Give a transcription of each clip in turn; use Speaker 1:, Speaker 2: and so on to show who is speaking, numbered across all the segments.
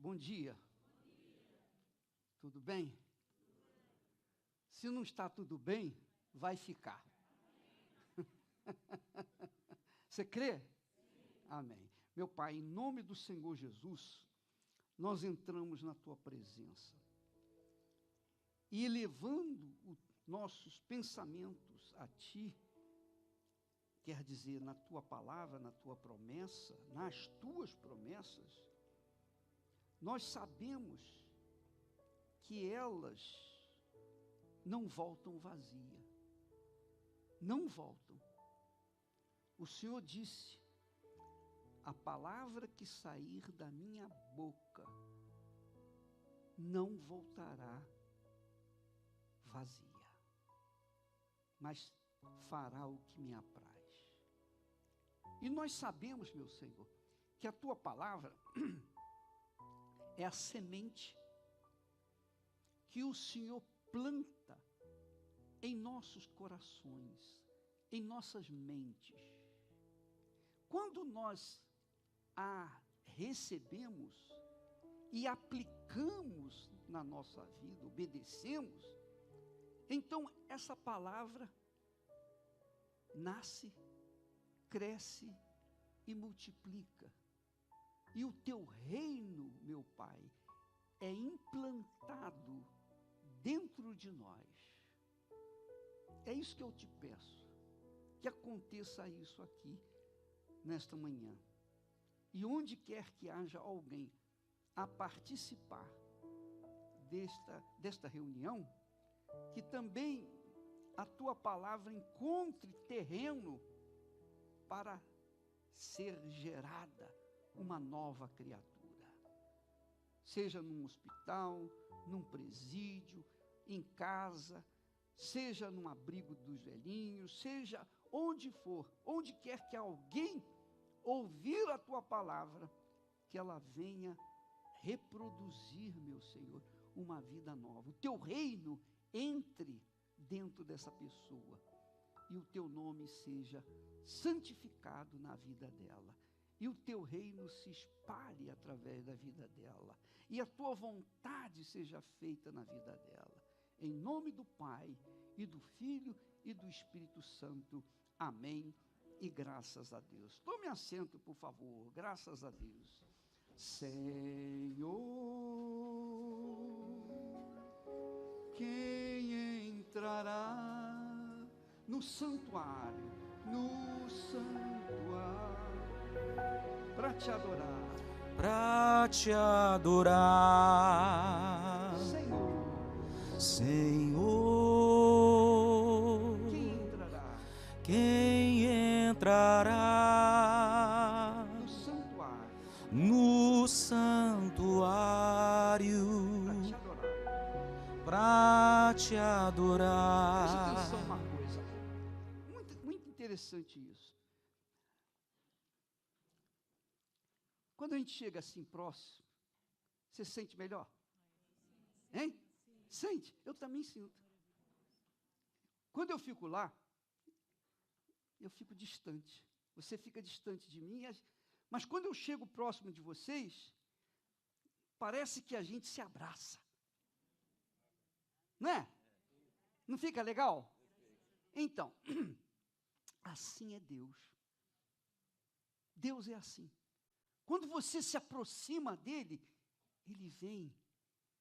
Speaker 1: Bom dia. Tudo bem? Se não está tudo bem, vai ficar. Você crê? Amém. Meu Pai, em nome do Senhor Jesus, nós entramos na Tua presença e elevando os nossos pensamentos a Ti, quer dizer, na Tua palavra, na Tua promessa, nas Tuas promessas, nós sabemos que elas não voltam vazia. Não voltam. O Senhor disse, a palavra que sair da minha boca não voltará vazia, mas fará o que me apraz. E nós sabemos, meu Senhor, que a Tua palavra é a semente que o Senhor planta em nossos corações, em nossas mentes. Quando nós a recebemos e aplicamos na nossa vida, obedecemos, então essa palavra nasce, cresce e multiplica. E o Teu reino, meu Pai, é implantado dentro de nós. É isso que eu te peço, que aconteça isso aqui, nesta manhã. E onde quer que haja alguém a participar desta reunião, que também a Tua palavra encontre terreno para ser gerada uma nova criatura. Seja num hospital, num presídio, em casa, seja num abrigo dos velhinhos, seja onde for, onde quer que alguém ouvir a Tua palavra, que ela venha reproduzir, meu Senhor, uma vida nova. O Teu reino entre dentro dessa pessoa e o Teu nome seja santificado na vida dela. E o Teu reino se espalhe através da vida dela. E a Tua vontade seja feita na vida dela. Em nome do Pai, e do Filho, e do Espírito Santo. Amém. E graças a Deus. Tome assento, por favor. Graças a Deus. Senhor, quem entrará no santuário, para te adorar, Senhor, quem entrará no santuário para te adorar. Presta atenção uma coisa, muito interessante isso. Quando a gente chega assim próximo, você sente melhor? Hein? Sente? Eu também sinto. Quando eu fico lá, eu fico distante. Você fica distante de mim, mas quando eu chego próximo de vocês, parece que a gente se abraça. Não é? Não fica legal? Então, assim é Deus. Deus é assim. Quando você se aproxima dele, ele vem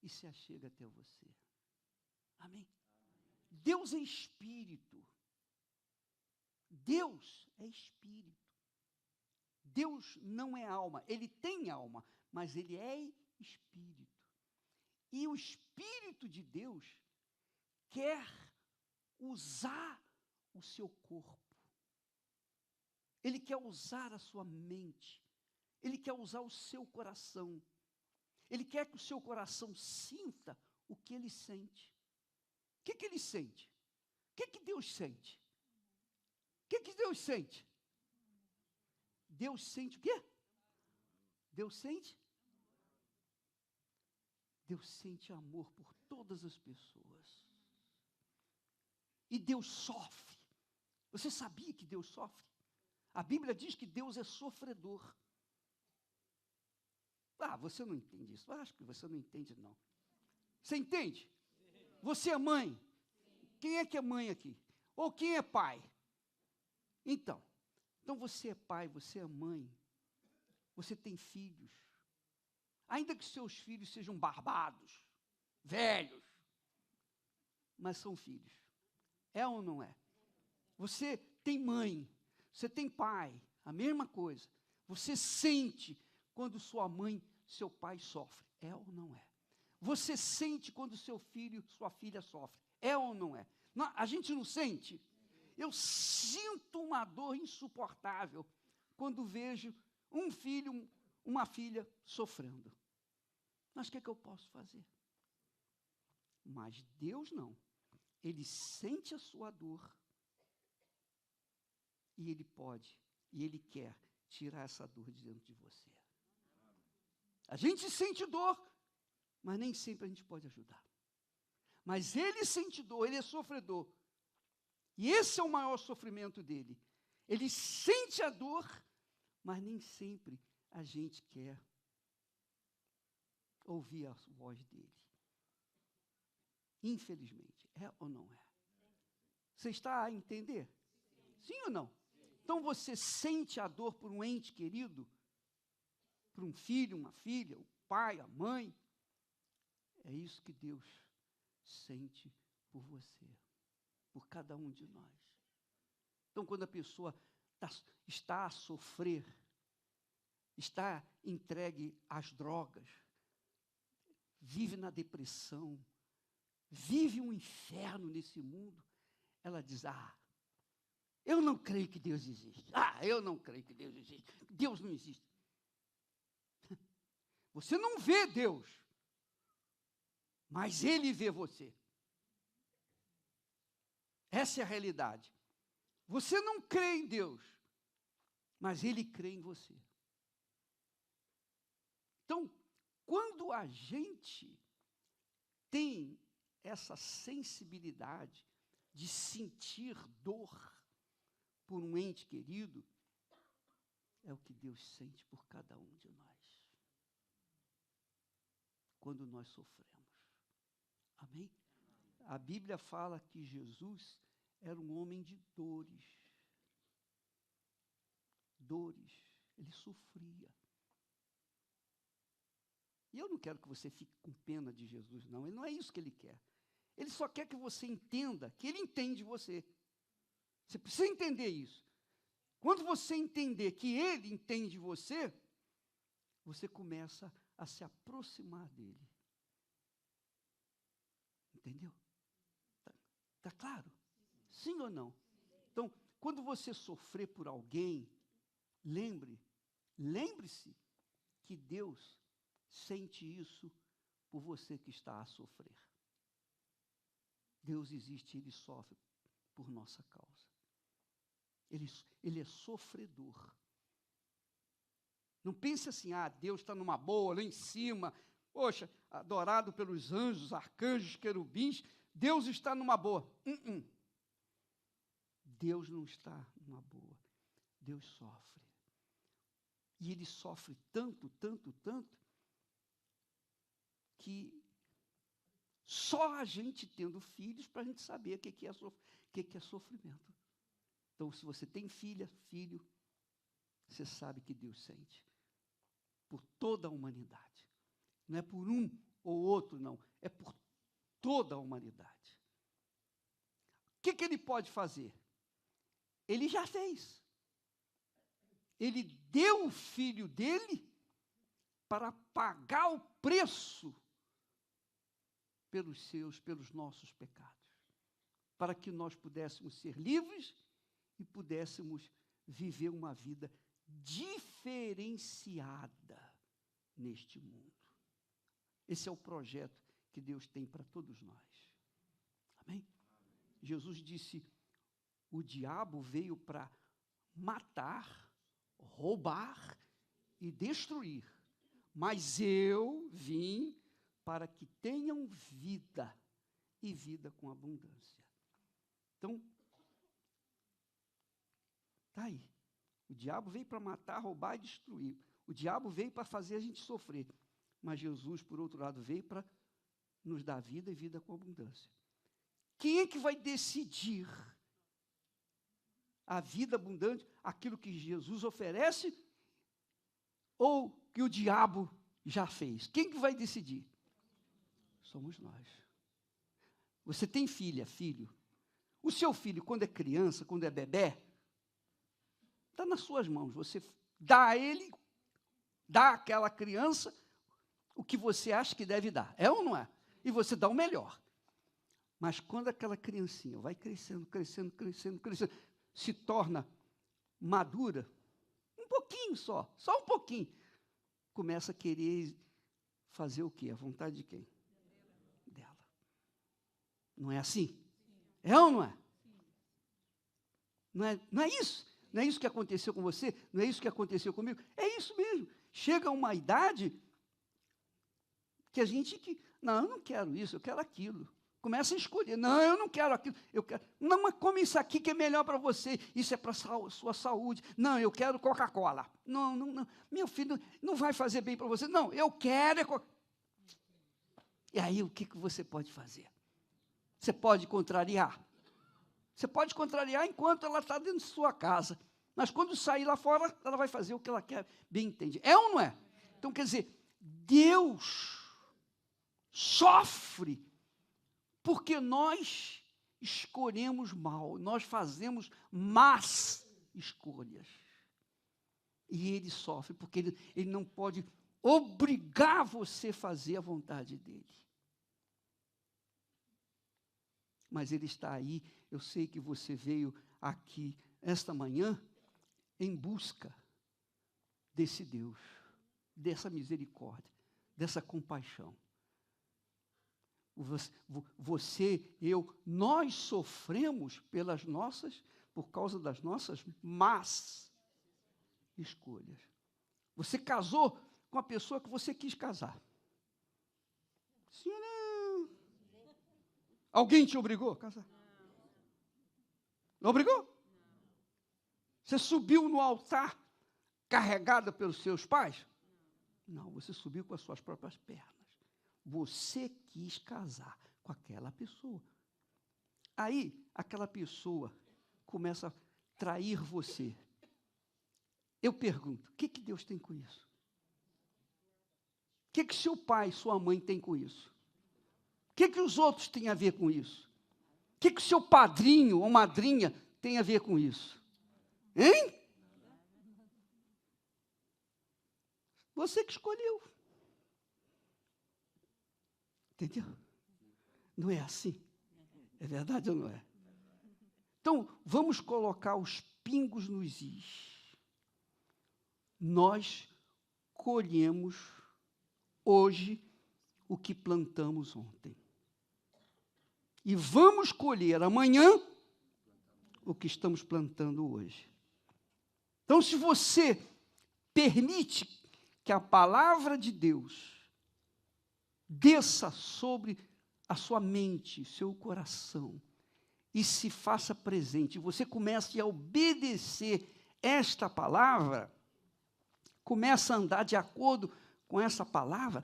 Speaker 1: e se achega até você. Amém? Deus é espírito. Deus é espírito. Deus não é alma. Ele tem alma, mas ele é espírito. E o Espírito de Deus quer usar o seu corpo. Ele quer usar a sua mente. Ele quer usar o seu coração. Ele quer que o seu coração sinta o que ele sente. O que ele sente? O que Deus sente? O que Deus sente? Deus sente o quê? Deus sente? Deus sente amor por todas as pessoas. E Deus sofre. Você sabia que Deus sofre? A Bíblia diz que Deus é sofredor. Você não entende isso. Eu acho que você não entende, não. Você entende? Você é mãe. Quem é que é mãe aqui? Ou quem é pai? Então você é pai, você é mãe. Você tem filhos. Ainda que seus filhos sejam barbados, velhos, mas são filhos. É ou não é? Você tem mãe, você tem pai, a mesma coisa. Você sente quando sua mãe, seu pai sofre. É ou não é? Você sente quando seu filho, sua filha sofre. É ou não é? Não, a gente não sente? Eu sinto uma dor insuportável quando vejo um filho, uma filha sofrendo. Mas o que é que eu posso fazer? Mas Deus não. Ele sente a sua dor e Ele pode, e Ele quer tirar essa dor de dentro de você. A gente sente dor, mas nem sempre a gente pode ajudar. Mas Ele sente dor, Ele é sofredor. E esse é o maior sofrimento dele. Ele sente a dor, mas nem sempre a gente quer ouvir a voz dele. Infelizmente, é ou não é? Você está a entender? Sim ou não? Então você sente a dor por um ente querido, por um filho, uma filha, o pai, a mãe. É isso que Deus sente por você, por cada um de nós. Então, quando a pessoa está a sofrer, está entregue às drogas, vive na depressão, vive um inferno nesse mundo, ela diz: eu não creio que Deus existe. Eu não creio que Deus existe. Deus não existe. Você não vê Deus, mas Ele vê você. Essa é a realidade. Você não crê em Deus, mas Ele crê em você. Então, quando a gente tem essa sensibilidade de sentir dor por um ente querido, é o que Deus sente por cada um de nós, quando nós sofremos. Amém? A Bíblia fala que Jesus era um homem de dores. Dores. Ele sofria. E eu não quero que você fique com pena de Jesus, não. Ele não é isso que ele quer. Ele só quer que você entenda que ele entende você. Você precisa entender isso. Quando você entender que ele entende você, você começa a se aproximar dele. Entendeu? Está claro? Sim ou não? Então, quando você sofrer por alguém, lembre-se que Deus sente isso por você que está a sofrer. Deus existe, Ele sofre por nossa causa. Ele é sofredor. Não pense assim: Deus está numa boa, lá em cima, poxa, adorado pelos anjos, arcanjos, querubins, Deus está numa boa. Deus não está numa boa. Deus sofre. E Ele sofre tanto, tanto, tanto, que só a gente tendo filhos para a gente saber o que é sofrimento. Então, se você tem filho, você sabe que Deus sente por toda a humanidade. Não é por um ou outro, não. É por toda a humanidade. O que Ele pode fazer? Ele já fez. Ele deu o filho dele para pagar o preço pelos nossos pecados, para que nós pudéssemos ser livres e pudéssemos viver uma vida diferenciada neste mundo. Esse é o projeto que Deus tem para todos nós. Amém? Jesus disse: o diabo veio para matar, roubar e destruir, mas eu vim para que tenham vida, e vida com abundância. Então, está aí. O diabo veio para matar, roubar e destruir. O diabo veio para fazer a gente sofrer, mas Jesus, por outro lado, veio para nos dar vida e vida com abundância. Quem é que vai decidir a vida abundante, aquilo que Jesus oferece ou que o diabo já fez? Quem que vai decidir? Somos nós. Você tem filha, filho. O seu filho, quando é criança, quando é bebé, está nas suas mãos. Você dá a ele, dá àquela criança o que você acha que deve dar. É ou não é? E você dá o melhor. Mas quando aquela criancinha vai crescendo, crescendo, crescendo, crescendo, se torna madura, um pouquinho só um pouquinho, começa a querer fazer o quê? A vontade de quem? Dela. Não é assim? É ou não é? Não é isso? Não é isso que aconteceu com você? Não é isso que aconteceu comigo? É isso mesmo. Chega uma idade que a gente não, eu não quero isso, eu quero aquilo. Começa a escolher. Não, eu não quero aquilo. Eu quero. Não, mas come isso aqui que é melhor para você. Isso é para a sua saúde. Não, eu quero Coca-Cola. Não. Meu filho, não vai fazer bem para você. Não, eu quero. E aí, o que você pode fazer? Você pode contrariar. Você pode contrariar enquanto ela está dentro de sua casa. Mas quando sair lá fora, ela vai fazer o que ela quer. Bem entende. É ou não é? Então, quer dizer, Deus sofre porque nós escolhemos mal, nós fazemos más escolhas. E ele sofre, porque ele não pode obrigar você a fazer a vontade dele. Mas ele está aí, eu sei que você veio aqui esta manhã em busca desse Deus, dessa misericórdia, dessa compaixão. Você, eu, nós sofremos por causa das nossas más escolhas. Você casou com a pessoa que você quis casar. Sim ou não? Alguém te obrigou a casar? Não obrigou? Você subiu no altar carregada pelos seus pais? Não, você subiu com as suas próprias pernas. Você quis casar com aquela pessoa. Aí, aquela pessoa começa a trair você. Eu pergunto, o que Deus tem com isso? O que seu pai, sua mãe tem com isso? O que os outros têm a ver com isso? O que seu padrinho ou madrinha tem a ver com isso? Hein? Você que escolheu. Entendeu? Não é assim? É verdade ou não é? Então, vamos colocar os pingos nos is. Nós colhemos hoje o que plantamos ontem. E vamos colher amanhã o que estamos plantando hoje. Então, se você permite que a palavra de Deus desça sobre a sua mente, seu coração, e se faça presente, você comece a obedecer esta palavra, começa a andar de acordo com essa palavra,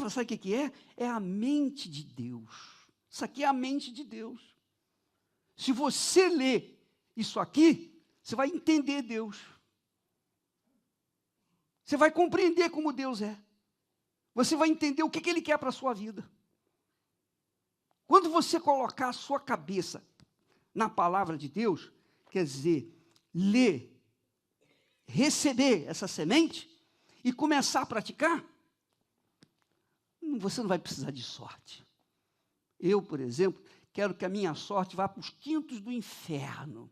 Speaker 1: sabe o que é? É a mente de Deus. Isso aqui é a mente de Deus. Se você ler isso aqui, você vai entender Deus. Você vai compreender como Deus é. Você vai entender o que Ele quer para a sua vida. Quando você colocar a sua cabeça na palavra de Deus, quer dizer, ler, receber essa semente e começar a praticar, você não vai precisar de sorte. Eu, por exemplo, quero que a minha sorte vá para os quintos do inferno.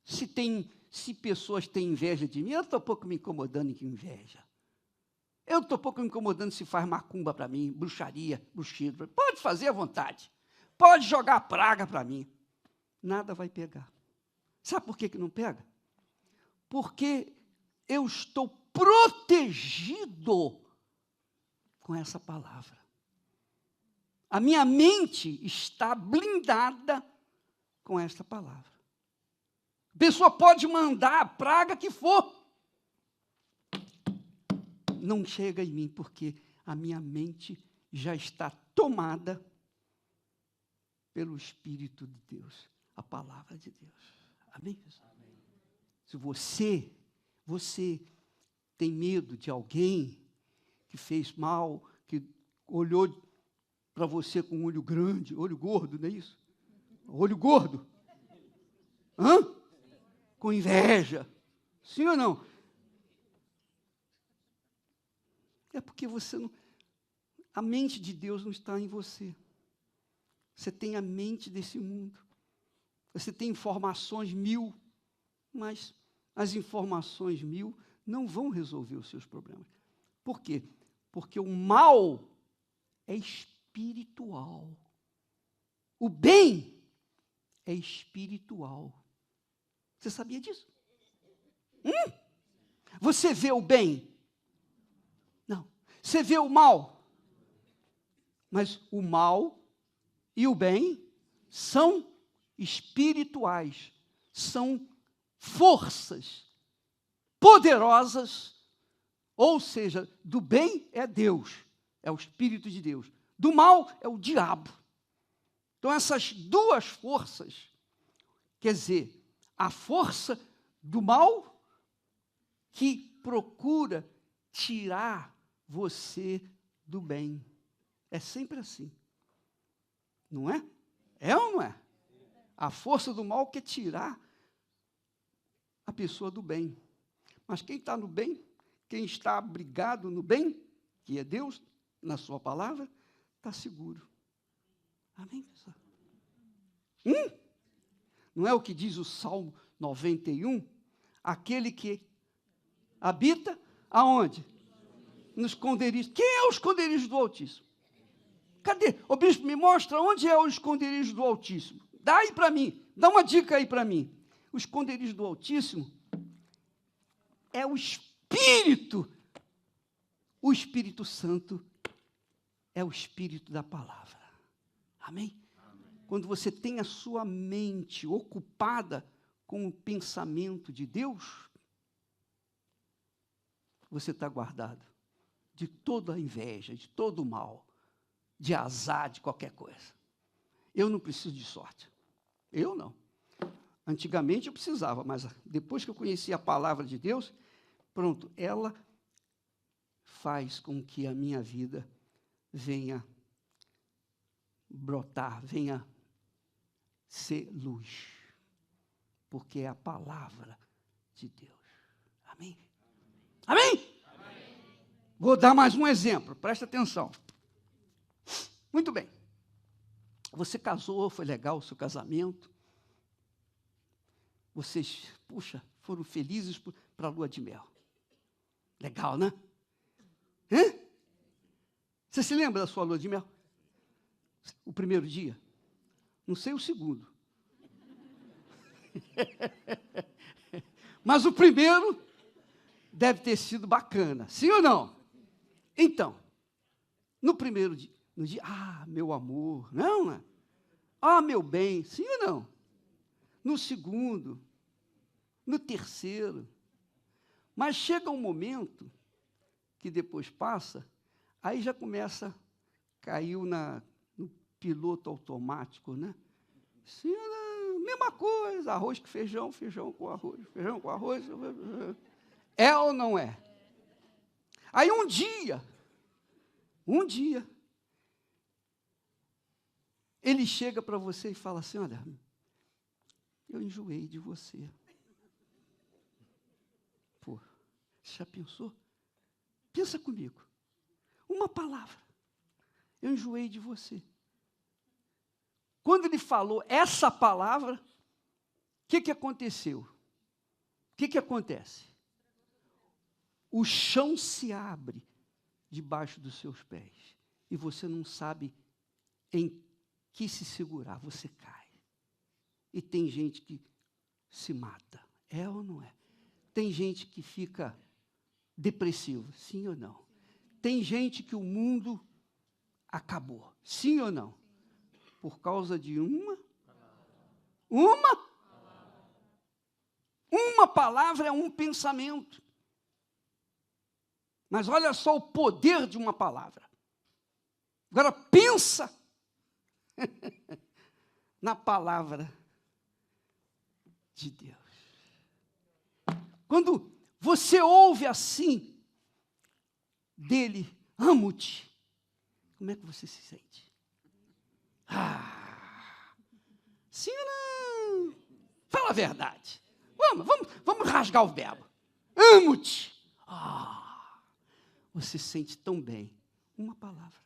Speaker 1: Se pessoas têm inveja de mim, eu estou pouco me incomodando com inveja. Eu estou pouco me incomodando se faz macumba para mim, bruxaria, bruxido. Pode fazer à vontade. Pode jogar praga para mim. Nada vai pegar. Sabe por que não pega? Porque eu estou protegido com essa palavra. A minha mente está blindada com esta palavra. A pessoa pode mandar a praga que for. não chega em mim, porque a minha mente já está tomada pelo Espírito de Deus, a palavra de Deus. Amém? Amém. Se você tem medo de alguém que fez mal, que olhou para você com um olho grande, olho gordo, não é isso? Olho gordo. Hã? Com inveja. Sim ou não? É porque você não... A mente de Deus não está em você. Você tem a mente desse mundo. Você tem informações 1000, mas as informações 1000 não vão resolver os seus problemas. Por quê? Porque o mal é espiritual. O bem é espiritual. Você sabia disso? Você vê o bem? Não. Você vê o mal? Mas o mal e o bem são espirituais. São forças poderosas. Ou seja, do bem é Deus, é o Espírito de Deus. Do mal é o diabo. Então, essas duas forças, quer dizer, a força do mal que procura tirar você do bem. É sempre assim. Não é? É ou não é? A força do mal quer tirar a pessoa do bem. Mas quem está no bem, quem está abrigado no bem, que é Deus, na sua palavra, está seguro. Amém, pessoal? Não é o que diz o Salmo 91? Aquele que habita aonde? No esconderijo. Quem é o esconderijo do Altíssimo? Cadê? Ô bispo, me mostra onde é o esconderijo do Altíssimo. Dá aí para mim, dá uma dica aí para mim. O esconderijo do Altíssimo é o Espírito. O Espírito Santo é o Espírito da palavra. Amém? Quando você tem a sua mente ocupada com o pensamento de Deus, você está guardado de toda a inveja, de todo o mal, de azar, de qualquer coisa. Eu não preciso de sorte. Eu não. Antigamente eu precisava, mas depois que eu conheci a palavra de Deus, pronto, ela faz com que a minha vida venha brotar, venha ser luz, porque é a palavra de Deus. Amém? Amém? Amém? Vou dar mais um exemplo, presta atenção. Muito bem. Você casou, foi legal o seu casamento. Vocês, puxa, foram felizes para a lua de mel. Legal, né? Hã? Você se lembra da sua lua de mel? O primeiro dia? Não sei o segundo. Mas o primeiro deve ter sido bacana. Sim ou não? Então, no primeiro dia, meu amor, não é? Meu bem, sim ou não? No segundo, no terceiro. Mas chega um momento que depois passa, aí já começa, caiu no piloto automático, né? Sim, mesma coisa, arroz com feijão, feijão com arroz, feijão com arroz. É ou não é? Aí um dia, ele chega para você e fala assim, olha, eu enjoei de você. Pô, você já pensou? Pensa comigo. Uma palavra. Eu enjoei de você. Quando ele falou essa palavra, o que aconteceu? O que acontece? O chão se abre debaixo dos seus pés. E você não sabe em que se segurar, você cai. E tem gente que se mata. É ou não é? Tem gente que fica depressivo. Sim ou não? Tem gente que o mundo acabou. Sim ou não? Por causa de uma palavra é um pensamento. Mas olha só o poder de uma palavra. Agora pensa na palavra de Deus. Quando você ouve assim dele, amo-te, como é que você se sente? Sim ou não? Fala a verdade. Vamos rasgar o verbo. Amo-te. Você sente tão bem. Uma palavra.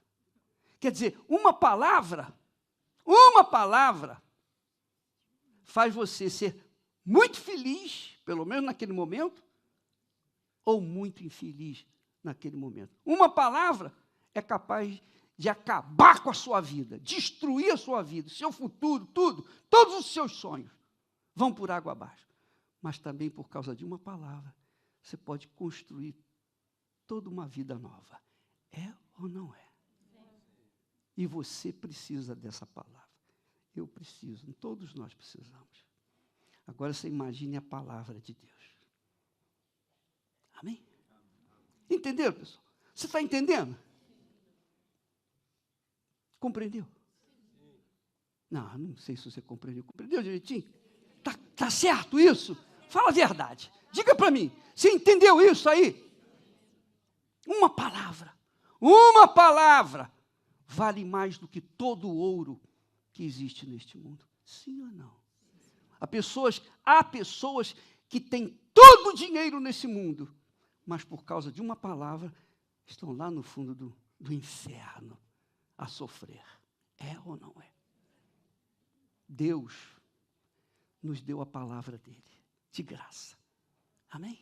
Speaker 1: Quer dizer, uma palavra faz você ser muito feliz, pelo menos naquele momento, ou muito infeliz naquele momento. Uma palavra é capaz de acabar com a sua vida, destruir a sua vida, seu futuro, tudo, todos os seus sonhos vão por água abaixo. Mas também por causa de uma palavra, você pode construir toda uma vida nova. É ou não é? E você precisa dessa palavra. Eu preciso, todos nós precisamos. Agora você imagine a palavra de Deus. Amém? Entenderam, pessoal? Você está entendendo? Compreendeu? Não sei se você compreendeu. Compreendeu direitinho? Tá certo isso? Fala a verdade. Diga para mim. Você entendeu isso aí? Uma palavra vale mais do que todo o ouro que existe neste mundo. Sim ou não? Há pessoas que têm todo o dinheiro nesse mundo, mas por causa de uma palavra, estão lá no fundo do inferno a sofrer. É ou não é? Deus nos deu a palavra dele, de graça. Amém?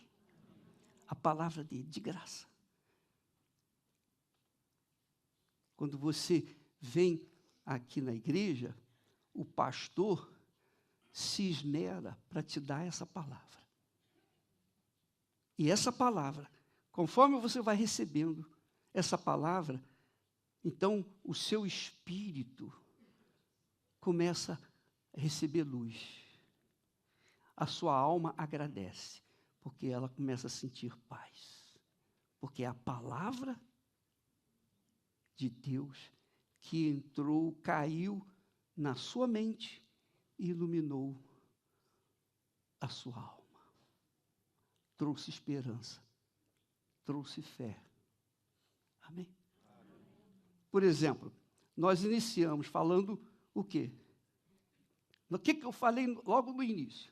Speaker 1: A palavra dele, de graça. Quando você vem aqui na igreja, o pastor se esmera para te dar essa palavra. E essa palavra, conforme você vai recebendo essa palavra, então o seu espírito começa a receber luz. A sua alma agradece, porque ela começa a sentir paz. Porque é a palavra de Deus que entrou, caiu na sua mente e iluminou a sua alma. Trouxe esperança, trouxe fé. Amém? Por exemplo, nós iniciamos falando o quê? O que eu falei logo no início?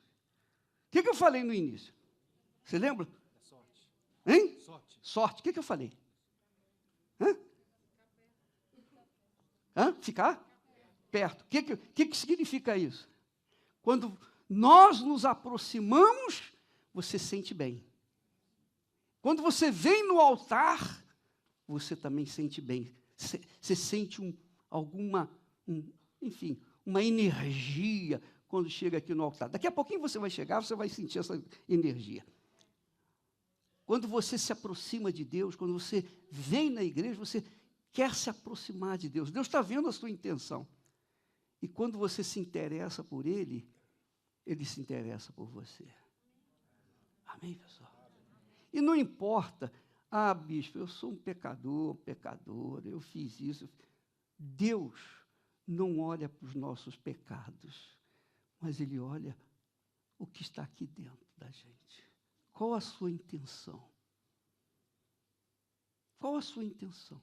Speaker 1: O que eu falei no início? Você lembra?
Speaker 2: Sorte.
Speaker 1: Hein? Sorte. O que eu falei? Ficar perto. O que significa isso? Quando nós nos aproximamos, você sente bem. Quando você vem no altar, você também sente bem. Você sente uma energia quando chega aqui no altar. Daqui a pouquinho você vai chegar, você vai sentir essa energia. Quando você se aproxima de Deus, quando você vem na igreja, você quer se aproximar de Deus. Deus está vendo a sua intenção. E quando você se interessa por Ele, Ele se interessa por você. Amém, pessoal? E não importa, bispo, eu sou um pecadora, eu fiz isso. Deus não olha para os nossos pecados, mas Ele olha o que está aqui dentro da gente. Qual a sua intenção? Qual a sua intenção?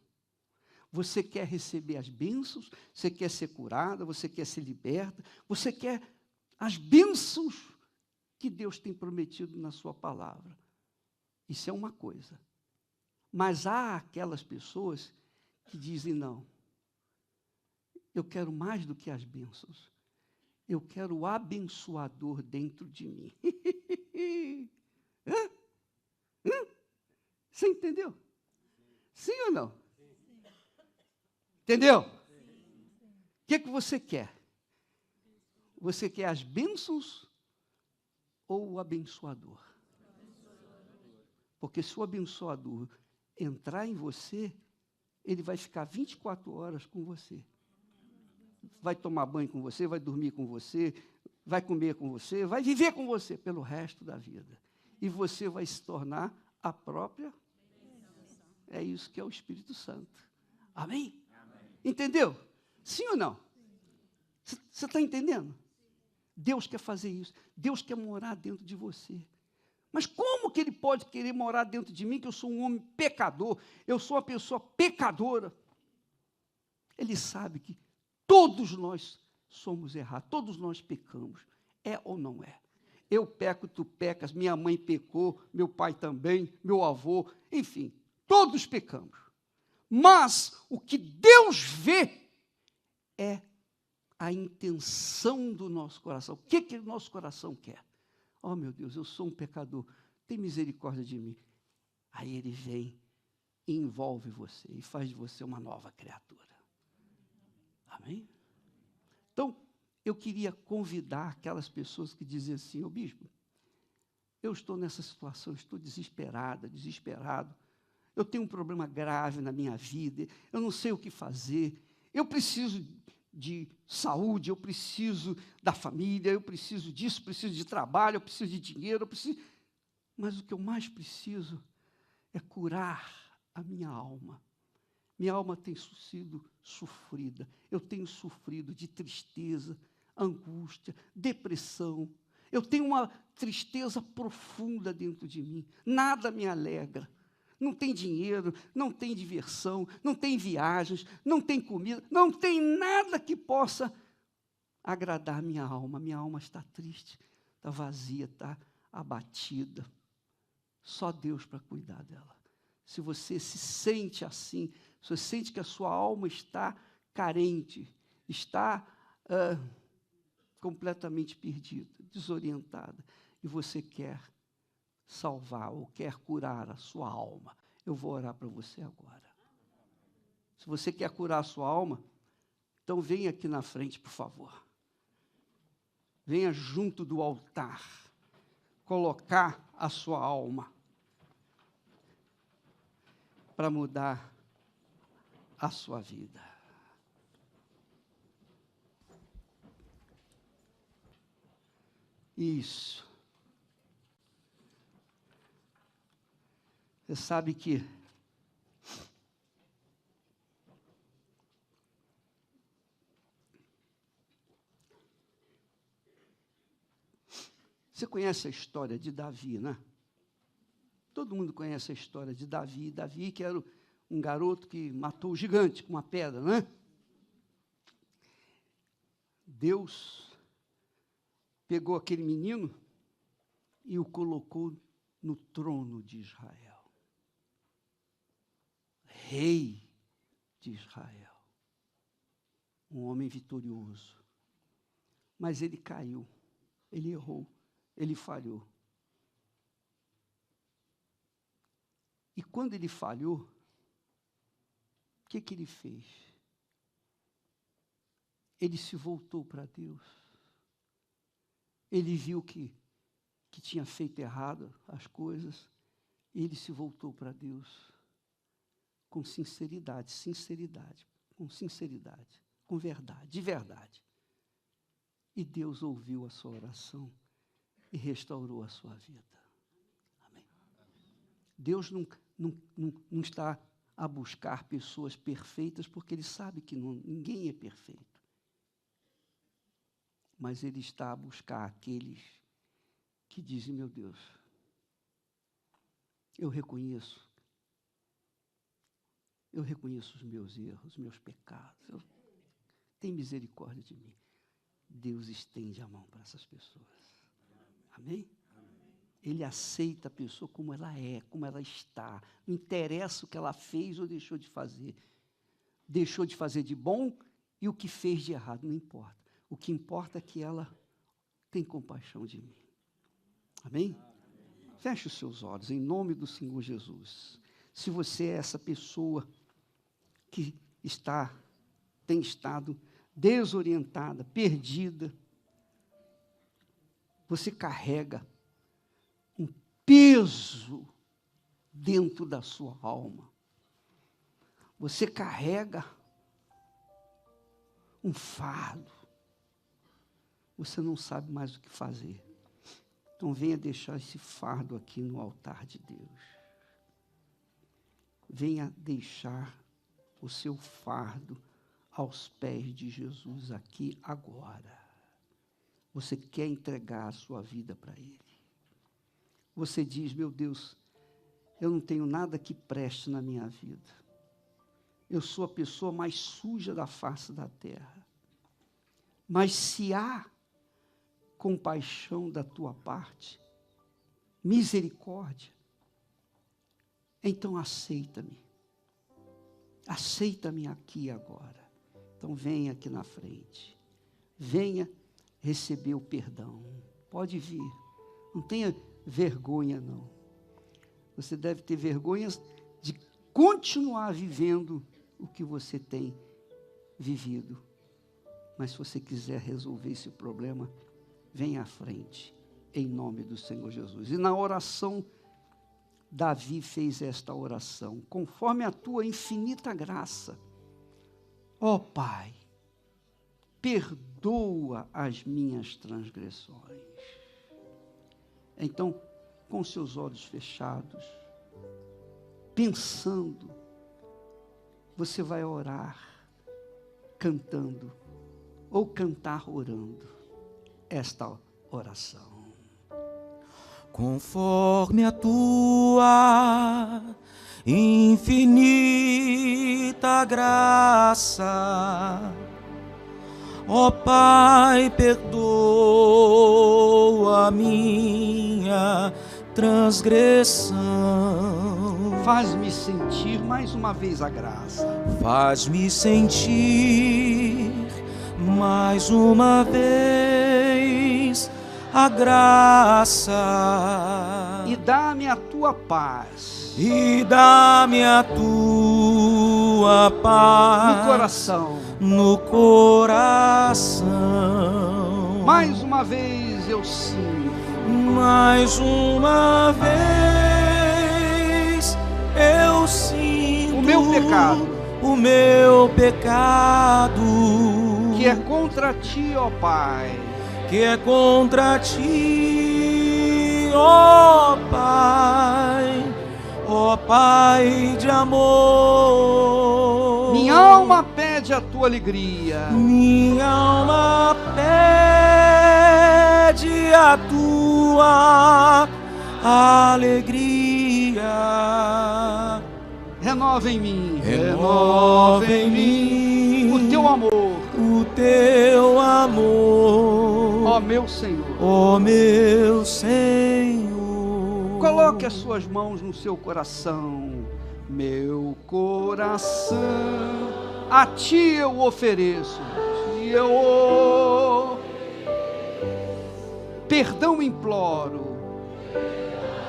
Speaker 1: Você quer receber as bênçãos? Você quer ser curada? Você quer ser liberta? Você quer as bênçãos que Deus tem prometido na sua palavra? Isso é uma coisa. Mas há aquelas pessoas que dizem, não, eu quero mais do que as bênçãos. Eu quero o abençoador dentro de mim. Você entendeu? Sim ou não? Entendeu? O que você quer? Você quer as bênçãos ou o abençoador? Porque se o abençoador entrar em você, ele vai ficar 24 horas com você. Vai tomar banho com você, vai dormir com você, vai comer com você, vai viver com você pelo resto da vida. E você vai se tornar a própria É isso que é o Espírito Santo. Amém? Entendeu? Sim ou não? Você está entendendo? Deus quer fazer isso. Deus quer morar dentro de você. Mas como que Ele pode querer morar dentro de mim, que eu sou um homem pecador, eu sou uma pessoa pecadora? Ele sabe que todos nós somos errados, todos nós pecamos. É ou não é? Eu peco, tu pecas, minha mãe pecou, meu pai também, meu avô, enfim, todos pecamos. Mas o que Deus vê é a intenção do nosso coração. O que o nosso coração quer? Oh, meu Deus, eu sou um pecador, tem misericórdia de mim. Aí Ele vem e envolve você e faz de você uma nova criatura. Amém? Então, eu queria convidar aquelas pessoas que dizem assim, ô bispo, eu estou nessa situação, estou desesperado, eu tenho um problema grave na minha vida, eu não sei o que fazer, eu preciso de saúde, eu preciso da família, eu preciso disso, preciso de trabalho, eu preciso de dinheiro, mas o que eu mais preciso é curar a minha alma. Minha alma tem sido sofrida, eu tenho sofrido de tristeza, angústia, depressão, eu tenho uma tristeza profunda dentro de mim, nada me alegra, não tem dinheiro, não tem diversão, não tem viagens, não tem comida, não tem nada que possa agradar minha alma está triste, está vazia, está abatida, só Deus para cuidar dela. Se você se sente assim, se você sente que a sua alma está carente, está completamente perdida, desorientada, e você quer salvar ou quer curar a sua alma, eu vou orar para você agora. Se você quer curar a sua alma, então venha aqui na frente, por favor. Venha junto do altar, colocar a sua alma para mudar a sua vida. Isso. Você sabe que você conhece a história de Davi, né? Todo mundo conhece a história de Davi. Davi, que era um garoto que matou o gigante com uma pedra, né? Deus pegou aquele menino e o colocou no trono de Israel. Rei de Israel. Um homem vitorioso. Mas ele caiu, ele errou, ele falhou. E quando ele falhou, o que ele fez? Ele se voltou para Deus. Ele viu que tinha feito errado as coisas, e ele se voltou para Deus com sinceridade, com verdade, de verdade. E Deus ouviu a sua oração e restaurou a sua vida. Amém. Deus não está a buscar pessoas perfeitas, porque Ele sabe que ninguém é perfeito. Mas Ele está a buscar aqueles que dizem, meu Deus, eu reconheço os meus erros, os meus pecados, tem misericórdia de mim. Deus estende a mão para essas pessoas. Amém? Ele aceita a pessoa como ela é, como ela está. Não interessa o que ela fez ou deixou de fazer. Deixou de fazer de bom e o que fez de errado, não importa. O que importa é que ela tem compaixão de mim. Amém? Feche os seus olhos, em nome do Senhor Jesus. Se você é essa pessoa que tem estado desorientada, perdida, você carrega um peso dentro da sua alma. Você carrega um fardo. Você não sabe mais o que fazer. Então venha deixar esse fardo aqui no altar de Deus. venha deixar o seu fardo aos pés de Jesus aqui agora. Você quer entregar a sua vida para Ele. Você diz, meu Deus, eu não tenho nada que preste na minha vida. Eu sou a pessoa mais suja da face da terra. Mas se há compaixão da tua parte, misericórdia, então aceita-me. Aceita-me aqui agora. Então venha aqui na frente. Venha receber o perdão. Pode vir. Não tenha vergonha, não. Você deve ter vergonha de continuar vivendo o que você tem vivido. Mas se você quiser resolver esse problema, venha à frente, em nome do Senhor Jesus. E na oração, Davi fez esta oração, conforme a tua infinita graça. Ó Pai, perdoa as minhas transgressões. Então, com seus olhos fechados, pensando, você vai orar, cantando, ou cantar orando, esta oração.
Speaker 2: Conforme a tua infinita graça, ó Pai, perdoa a minha transgressão.
Speaker 1: Faz-me sentir mais uma vez a graça.
Speaker 2: Faz-me sentir mais uma vez a graça.
Speaker 1: E dá-me a tua paz.
Speaker 2: E dá-me a tua paz.
Speaker 1: No coração.
Speaker 2: No coração.
Speaker 1: Mais uma vez eu sinto.
Speaker 2: Mais uma vez eu sinto
Speaker 1: o meu pecado.
Speaker 2: O meu pecado.
Speaker 1: Que é contra ti, ó Pai.
Speaker 2: Que é contra ti, ó Pai. Ó Pai de amor.
Speaker 1: Minha alma pede a tua alegria.
Speaker 2: Minha alma pede a tua alegria.
Speaker 1: Renova em mim.
Speaker 2: Renova em mim
Speaker 1: o teu amor.
Speaker 2: O teu amor.
Speaker 1: Ó meu Senhor.
Speaker 2: Ó meu Senhor.
Speaker 1: Coloque as suas mãos no seu coração. Meu coração a ti eu ofereço. E eu perdão imploro.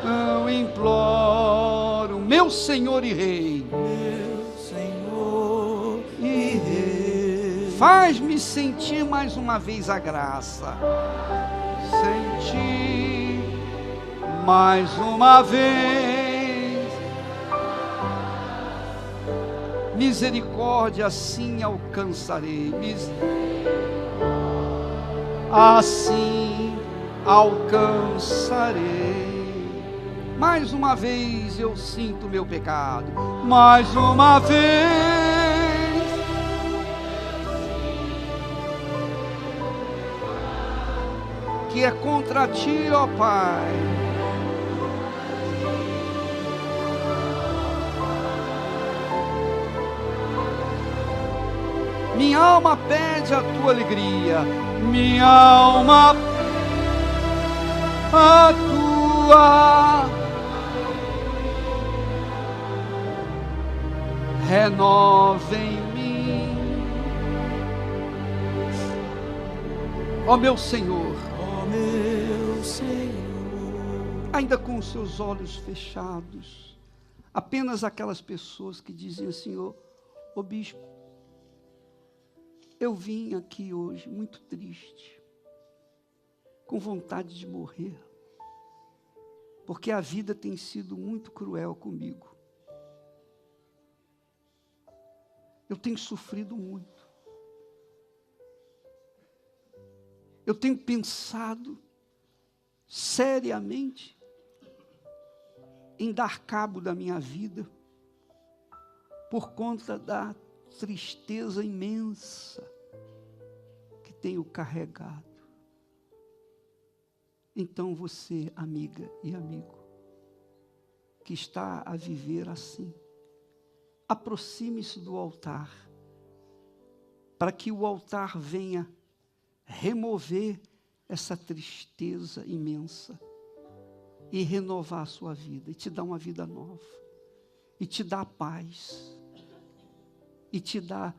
Speaker 1: Eu imploro, meu Senhor e Rei.
Speaker 2: Meu Senhor e Rei.
Speaker 1: Faz-me sentir mais uma vez a graça. Sentir mais uma vez. Misericórdia assim alcançarei. Assim alcançarei. Mais uma vez eu sinto meu pecado. Mais uma vez. Que é contra ti, ó Pai. Minha alma pede a tua alegria. Minha alma a tua. Renova em mim, ó meu Senhor.
Speaker 2: Ó meu Senhor.
Speaker 1: Ainda com os seus olhos fechados, apenas aquelas pessoas que diziam: Senhor, ô bispo, eu vim aqui hoje muito triste, com vontade de morrer, porque a vida tem sido muito cruel comigo. Eu tenho sofrido muito. Eu tenho pensado seriamente em dar cabo da minha vida, por conta da tristeza imensa que tenho carregado. Então você, amiga e amigo, que está a viver assim, aproxime-se do altar, para que o altar venha remover essa tristeza imensa e renovar a sua vida, e te dar uma vida nova, e te dar paz, e te dar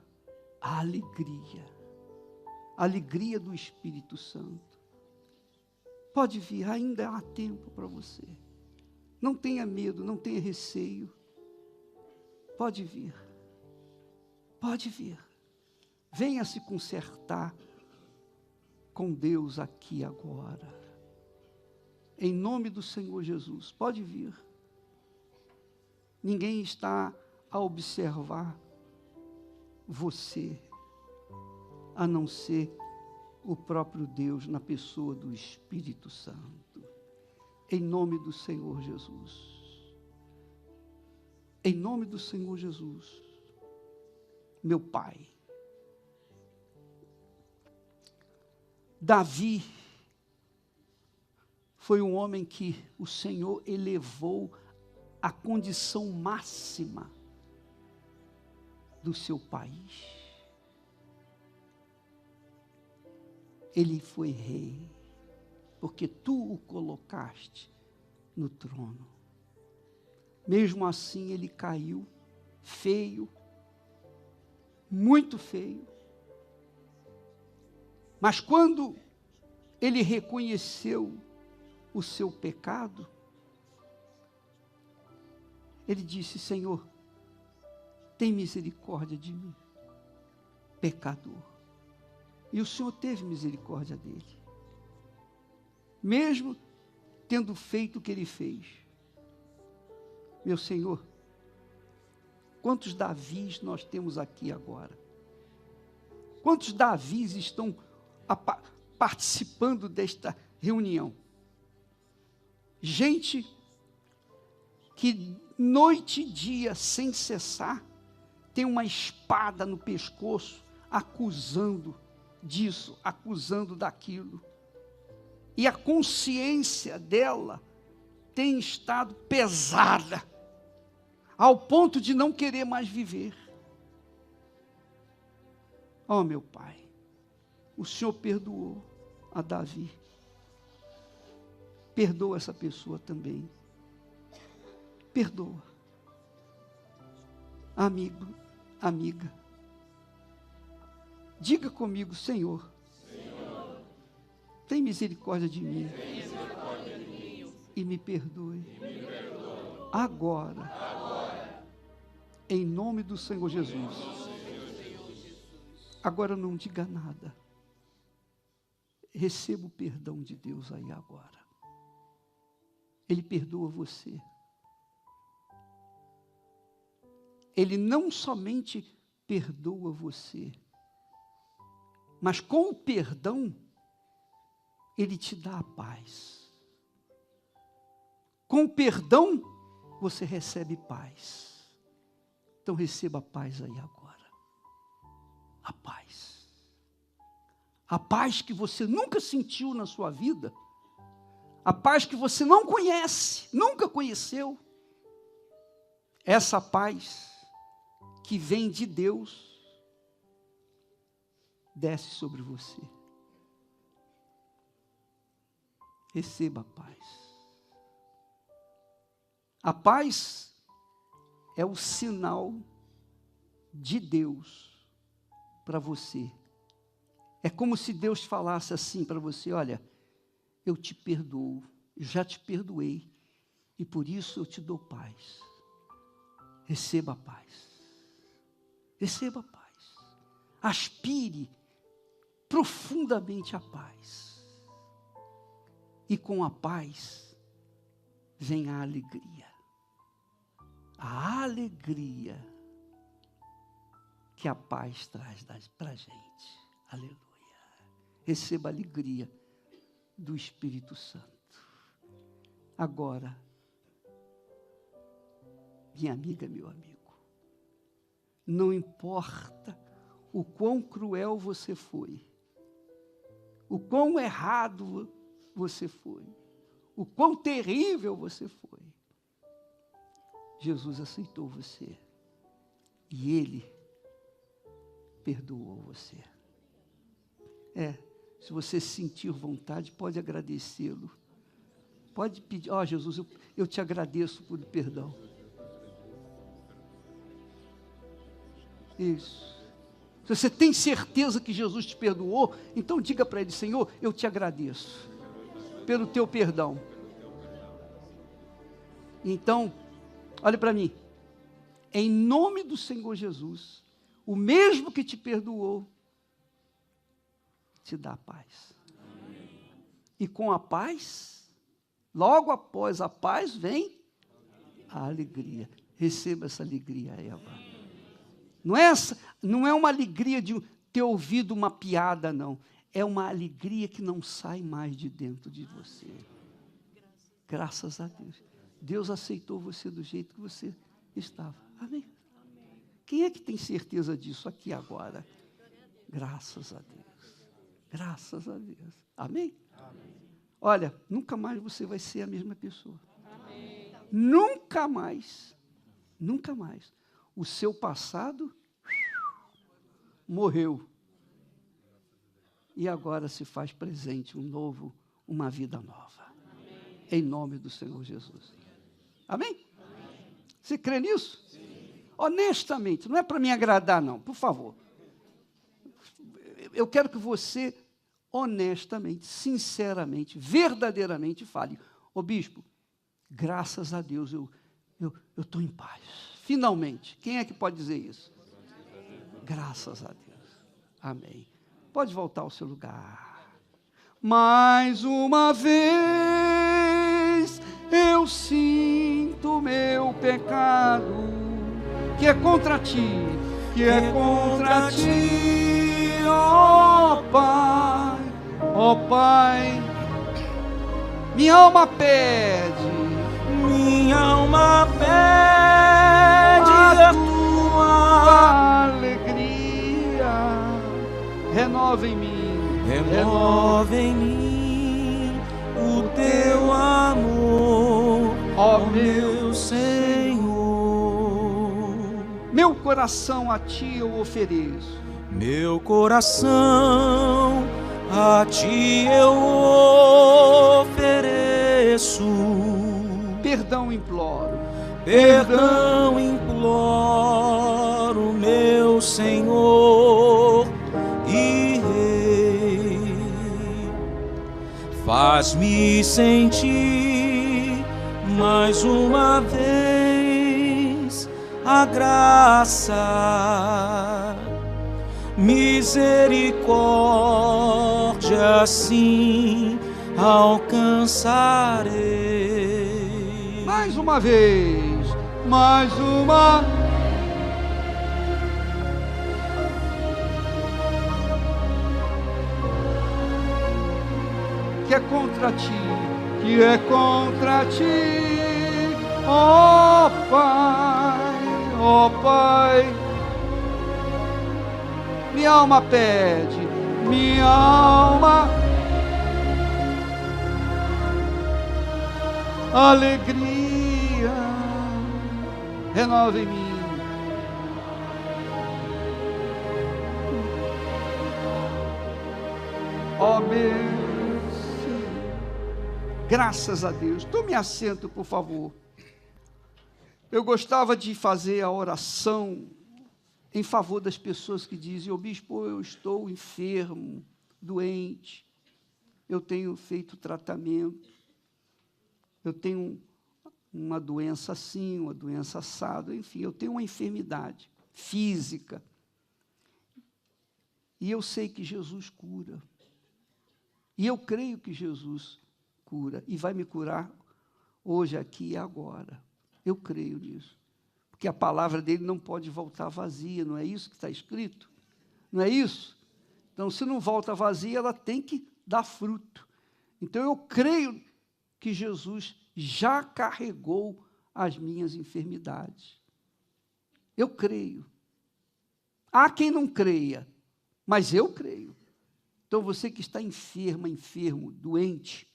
Speaker 1: a alegria do Espírito Santo. Pode vir, ainda há tempo para você. Não tenha medo, não tenha receio. Pode vir. Pode vir. Venha se consertar com Deus aqui agora. Em nome do Senhor Jesus, pode vir. Ninguém está a observar você, a não ser o próprio Deus na pessoa do Espírito Santo. Em nome do Senhor Jesus. Em nome do Senhor Jesus. Meu Pai. Davi foi um homem que o Senhor elevou à condição máxima do seu país. Ele foi rei, porque tu o colocaste no trono. Mesmo assim, ele caiu feio, muito feio. Mas quando ele reconheceu o seu pecado, ele disse: Senhor, tem misericórdia de mim, pecador. E o Senhor teve misericórdia dele, mesmo tendo feito o que ele fez. Meu Senhor, quantos Davis nós temos aqui agora? Quantos Davis estão participando desta reunião? Gente que noite e dia, sem cessar, tem uma espada no pescoço, acusando disso, acusando daquilo. E a consciência dela tem estado pesada, ao ponto de não querer mais viver. Oh, meu Pai, o Senhor perdoou a Davi. Perdoa essa pessoa também. Perdoa. Amigo, amiga. Diga comigo: Senhor, tem misericórdia de mim, e me perdoe. Agora, em nome do Senhor Jesus. Agora não diga nada. Receba o perdão de Deus aí agora. Ele perdoa você. Ele não somente perdoa você, mas com o perdão, Ele te dá a paz. Com o perdão, você recebe paz. Então receba a paz aí agora. A paz. A paz que você nunca sentiu na sua vida. A paz que você não conhece, nunca conheceu. Essa paz que vem de Deus, desce sobre você. Receba a paz. A paz é o sinal de Deus para você. É como se Deus falasse assim para você: olha, eu te perdoo, já te perdoei, e por isso eu te dou paz. Receba a paz. Receba a paz. Aspire profundamente a paz. E com a paz vem a alegria. A alegria que a paz traz para a gente. Aleluia. Receba a alegria do Espírito Santo. Agora, minha amiga, meu amigo, Não importa o quão cruel você foi, o quão errado você foi, o quão terrível você foi. Jesus aceitou você e Ele perdoou você. Se você sentir vontade, pode agradecê-lo. Pode pedir, Jesus, eu te agradeço por perdão. Isso. Se você tem certeza que Jesus te perdoou, então diga para Ele: Senhor, eu te agradeço pelo teu perdão. Então, olhe para mim, em nome do Senhor Jesus, o mesmo que te perdoou, te dá paz. Amém. E com a paz, logo após a paz, vem a alegria. Receba essa alegria, Eva. Não é uma alegria de ter ouvido uma piada, não. É uma alegria que não sai mais de dentro de você. Graças a Deus. Deus aceitou você do jeito que você estava. Amém? Quem é que tem certeza disso aqui agora? Graças a Deus. Graças a Deus. Amém? Amém. Olha, nunca mais você vai ser a mesma pessoa. Amém. Nunca mais. Nunca mais. O seu passado morreu. E agora se faz presente uma vida nova. Amém. Em nome do Senhor Jesus. Amém? Amém. Você crê nisso? Sim. Honestamente, não é para me agradar, não, por favor. Eu quero que você, honestamente, sinceramente, verdadeiramente fale: ô bispo, graças a Deus eu estou em paz. Finalmente. Quem é que pode dizer isso? Graças a Deus. Amém. Pode voltar ao seu lugar. Mais uma vez eu sinto meu pecado, que é contra ti, que é contra ti, ó Pai, minha alma pede a tua alegria, renova em mim
Speaker 2: o teu amor, ó meu Senhor.
Speaker 1: Meu coração a ti eu ofereço.
Speaker 2: Meu coração a ti eu ofereço.
Speaker 1: Perdão imploro.
Speaker 2: Perdão imploro, meu Senhor e Rei. Faz-me sentir mais uma vez a graça, misericórdia, assim alcançarei.
Speaker 1: Mais uma vez, mais uma. Que é contra ti, ó Pai, minha alma pede, minha alma, alegria, renova em mim. Ó meu Senhor, graças a Deus. Tome assento, por favor. Eu gostava de fazer a oração em favor das pessoas que dizem: ô bispo, eu estou enfermo, doente, eu tenho feito tratamento, eu tenho uma doença assim, uma doença assada, enfim, eu tenho uma enfermidade física. E eu sei que Jesus cura. E eu creio que Jesus cura e vai me curar hoje, aqui e agora. Eu creio nisso. Porque a palavra dele não pode voltar vazia, não é isso que está escrito? Não é isso? Então, se não volta vazia, ela tem que dar fruto. Então, eu creio que Jesus já carregou as minhas enfermidades. Eu creio. Há quem não creia, mas eu creio. Então, você que está enferma, enfermo, doente,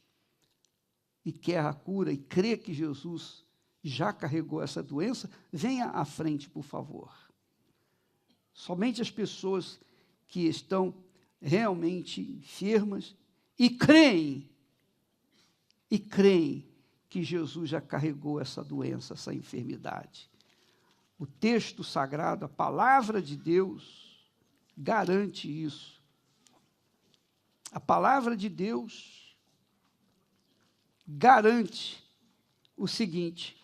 Speaker 1: e quer a cura, e crê que Jesus já carregou essa doença, venha à frente, por favor. Somente as pessoas que estão realmente enfermas e creem que Jesus já carregou essa doença, essa enfermidade. O texto sagrado, a palavra de Deus, garante isso. A palavra de Deus garante o seguinte,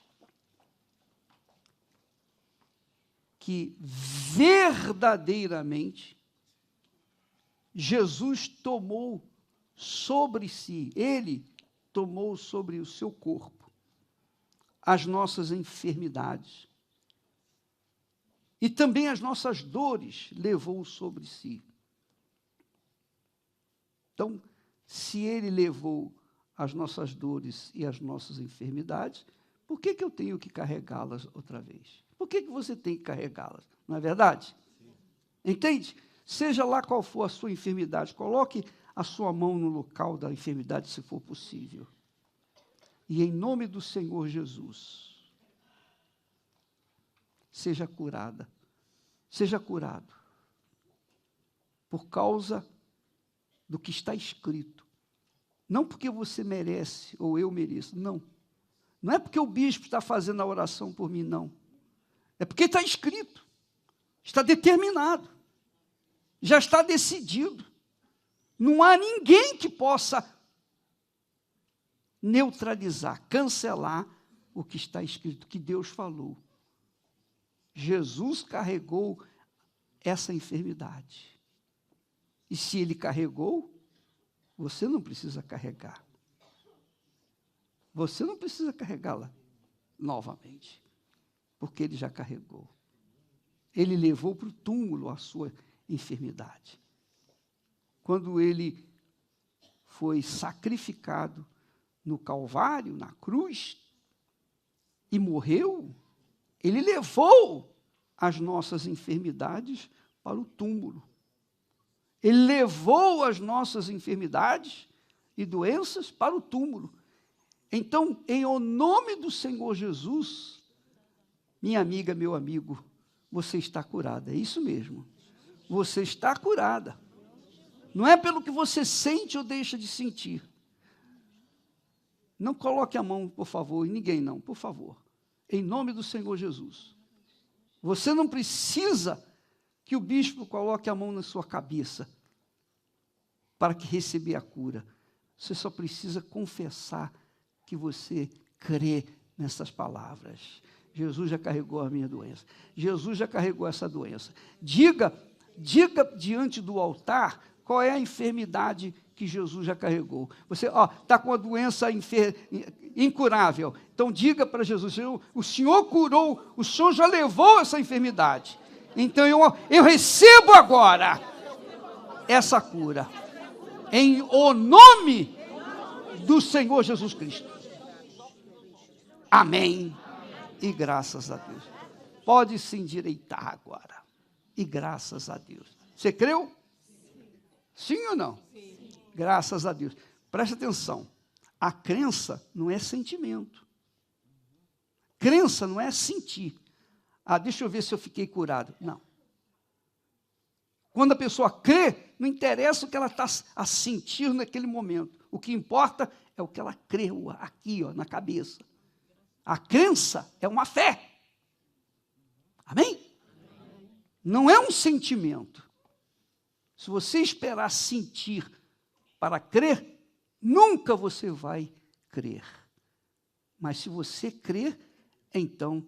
Speaker 1: que verdadeiramente Jesus tomou sobre si, ele tomou sobre o seu corpo as nossas enfermidades e também as nossas dores levou sobre si. Então, se ele levou as nossas dores e as nossas enfermidades, por que eu tenho que carregá-las outra vez? Por que você tem que carregá-las? Não é verdade? Entende? Seja lá qual for a sua enfermidade, coloque a sua mão no local da enfermidade, se for possível. E em nome do Senhor Jesus, seja curada, seja curado, por causa do que está escrito. Não porque você merece, ou eu mereço, não. Não é porque o bispo está fazendo a oração por mim, não. É porque está escrito, está determinado, já está decidido. Não há ninguém que possa neutralizar, cancelar o que está escrito, que Deus falou. Jesus carregou essa enfermidade. E se ele carregou, você não precisa carregar. Você não precisa carregá-la novamente, porque ele já carregou. Ele levou para o túmulo a sua enfermidade. Quando ele foi sacrificado no Calvário, na cruz, e morreu, ele levou as nossas enfermidades para o túmulo. Ele levou as nossas enfermidades e doenças para o túmulo. Então, em nome do Senhor Jesus, minha amiga, meu amigo, você está curada. É isso mesmo. Você está curada. Não é pelo que você sente ou deixa de sentir. Não coloque a mão, por favor, em ninguém não, por favor. Em nome do Senhor Jesus. Você não precisa que o bispo coloque a mão na sua cabeça para que receber a cura. Você só precisa confessar que você crê nessas palavras. Jesus já carregou a minha doença. Jesus já carregou essa doença. Diga diante do altar qual é a enfermidade que Jesus já carregou. Você está com a doença incurável. Então diga para Jesus, o Senhor curou, o Senhor já levou essa enfermidade. Então eu recebo agora essa cura. Em o nome do Senhor Jesus Cristo. Amém. E graças a Deus. Pode se endireitar agora. E graças a Deus. Você creu? Sim ou não? Sim. Graças a Deus. Preste atenção. A crença não é sentimento. Crença não é sentir. Deixa eu ver se eu fiquei curado. Não. Quando a pessoa crê, não interessa o que ela está a sentir naquele momento. O que importa é o que ela creu aqui, na cabeça. A crença é uma fé. Amém? Não é um sentimento. Se você esperar sentir para crer, nunca você vai crer. Mas se você crer, então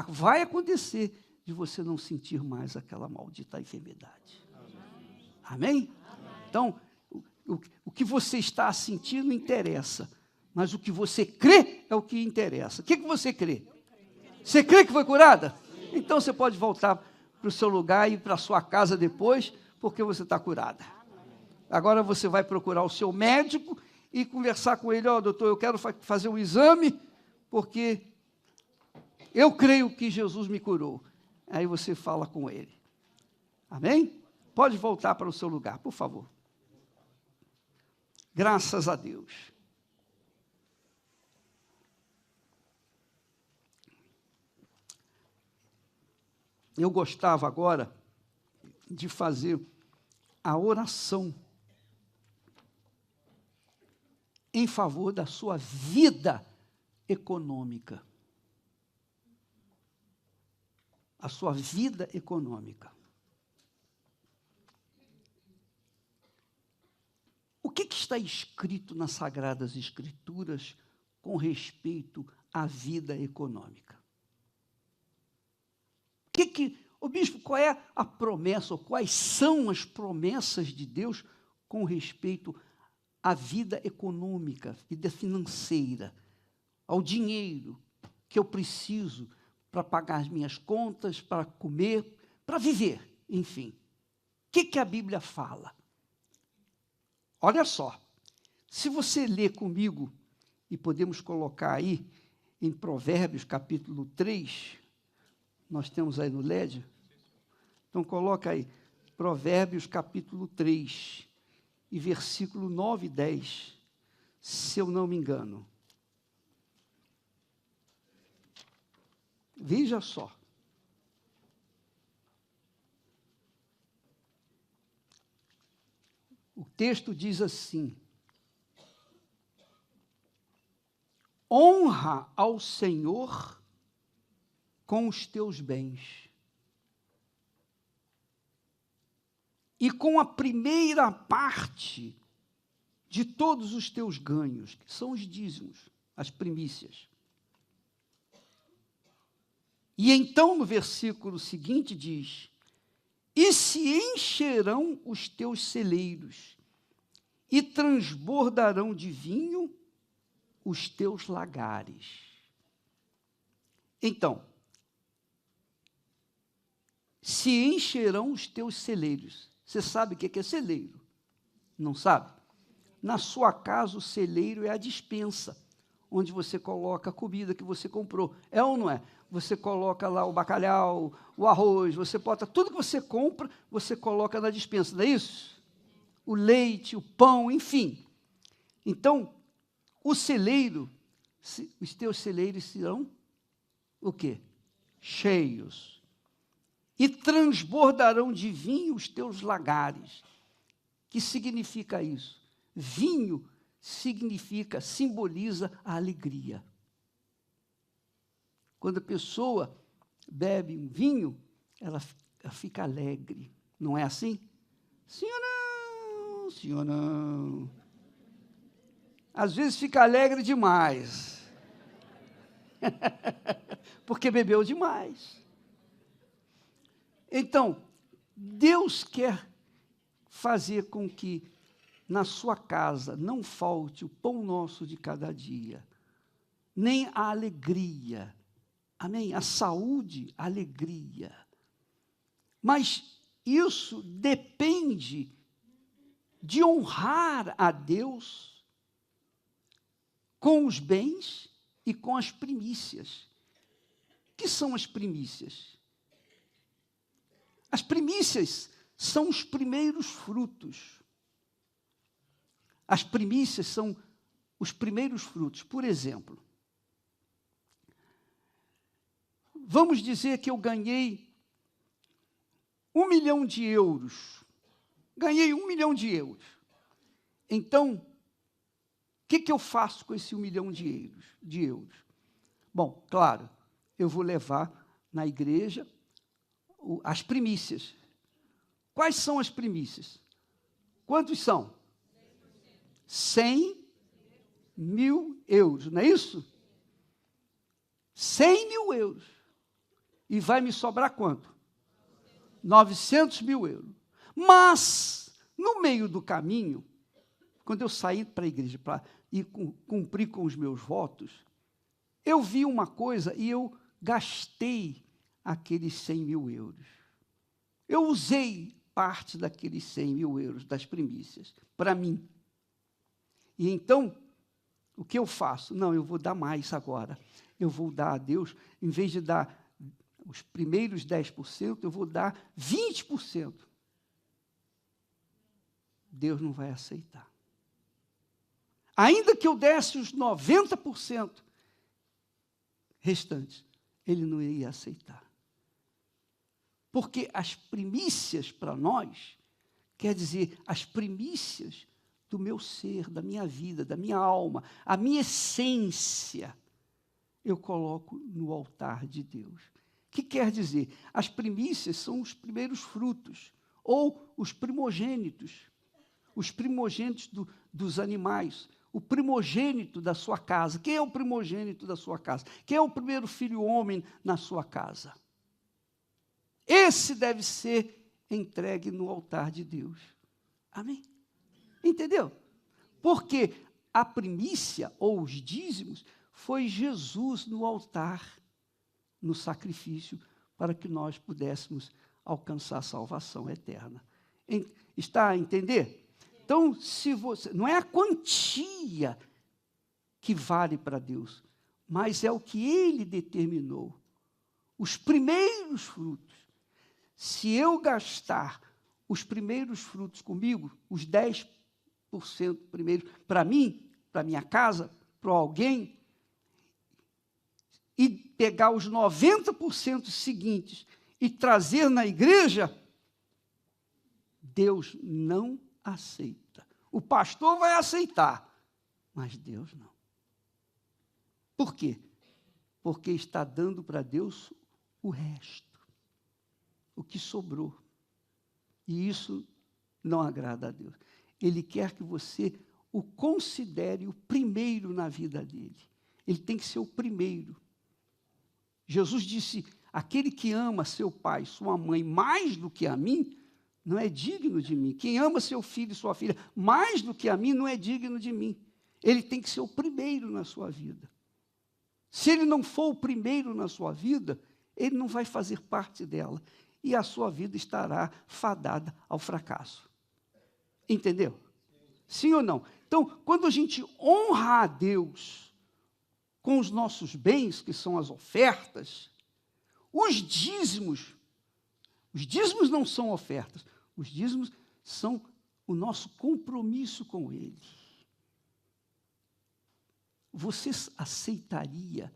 Speaker 1: vai acontecer de você não sentir mais aquela maldita enfermidade. Amém? Então, o que você está a sentir não interessa, mas o que você crê é o que interessa. O que você crê? Você crê que foi curada? Então você pode voltar para o seu lugar e ir para a sua casa depois, porque você está curada. Agora você vai procurar o seu médico e conversar com ele, doutor, eu quero fazer um exame, porque eu creio que Jesus me curou. Aí você fala com ele. Amém? Pode voltar para o seu lugar, por favor. Graças a Deus. Eu gostava agora de fazer a oração em favor da sua vida econômica. A sua vida econômica. O que está escrito nas Sagradas Escrituras com respeito à vida econômica? Ô bispo, qual é a promessa, ou quais são as promessas de Deus com respeito à vida econômica, vida financeira, ao dinheiro que eu preciso para pagar as minhas contas, para comer, para viver, enfim. O que a Bíblia fala? Olha só, se você ler comigo, e podemos colocar aí em Provérbios, capítulo 3, nós temos aí no LED, então coloca aí, Provérbios, capítulo 3, e versículo 9 e 10, se eu não me engano. Veja só. O texto diz assim: honra ao Senhor com os teus bens e com a primeira parte de todos os teus ganhos, que são os dízimos, as primícias. E então, no versículo seguinte, diz: e se encherão os teus celeiros, e transbordarão de vinho os teus lagares. Então, se encherão os teus celeiros. Você sabe o que é celeiro? Não sabe? Na sua casa, o celeiro é a despensa, onde você coloca a comida que você comprou. É ou não é? Você coloca lá o bacalhau, o arroz, você bota tudo que você compra, você coloca na despensa, não é isso? O leite, o pão, enfim. Então, o celeiro, os teus celeiros serão o quê? Cheios. E transbordarão de vinho os teus lagares. Que significa isso? Vinho simboliza a alegria. Quando a pessoa bebe um vinho, ela fica alegre. Não é assim? Sim ou não? Sim ou não? Às vezes fica alegre demais. Porque bebeu demais. Então, Deus quer fazer com que na sua casa não falte o pão nosso de cada dia, nem a alegria. Amém? A saúde, a alegria. Mas isso depende de honrar a Deus com os bens e com as primícias. O que são as primícias? As primícias são os primeiros frutos. As primícias são os primeiros frutos. Por exemplo, vamos dizer que eu ganhei 1 milhão de euros. Ganhei 1 milhão de euros. Então, o que eu faço com esse 1 milhão de euros? Bom, claro, eu vou levar na igreja as primícias. Quais são as primícias? Quantos são? 100 mil euros, não é isso? 100 mil euros. E vai me sobrar quanto? 900 mil euros. Mas, no meio do caminho, quando eu saí para a igreja para ir cumprir com os meus votos, eu vi uma coisa e eu gastei aqueles 100 mil euros. Eu usei parte daqueles 100 mil euros das primícias para mim. E então, o que eu faço? Não, eu vou dar mais agora. Eu vou dar a Deus, em vez de dar os primeiros 10%, eu vou dar 20%. Deus não vai aceitar. Ainda que eu desse os 90% restantes, Ele não ia aceitar. Porque as primícias para nós, quer dizer, as primícias do meu ser, da minha vida, da minha alma, a minha essência, eu coloco no altar de Deus. O que quer dizer? As primícias são os primeiros frutos, ou os primogênitos dos animais, o primogênito da sua casa. Quem é o primogênito da sua casa? Quem é o primeiro filho homem na sua casa? Esse deve ser entregue no altar de Deus. Amém? Entendeu? Porque a primícia, ou os dízimos, foi Jesus no altar, no sacrifício, para que nós pudéssemos alcançar a salvação eterna. Está a entender? Então, se você, não é a quantia que vale para Deus, mas é o que Ele determinou. Os primeiros frutos. Se eu gastar os primeiros frutos comigo, os 10% primeiros, para mim, para minha casa, para alguém, e pegar os 90% seguintes e trazer na igreja, Deus não aceita. O pastor vai aceitar, mas Deus não. Por quê? Porque está dando para Deus o resto, o que sobrou. E isso não agrada a Deus. Ele quer que você o considere o primeiro na vida dele. Ele tem que ser o primeiro. Jesus disse, aquele que ama seu pai, sua mãe, mais do que a mim, não é digno de mim. Quem ama seu filho e sua filha mais do que a mim, não é digno de mim. Ele tem que ser o primeiro na sua vida. Se ele não for o primeiro na sua vida, ele não vai fazer parte dela. E a sua vida estará fadada ao fracasso. Entendeu? Sim ou não? Então, quando a gente honra a Deus com os nossos bens, que são as ofertas, os dízimos não são ofertas, os dízimos são o nosso compromisso com Ele. Você aceitaria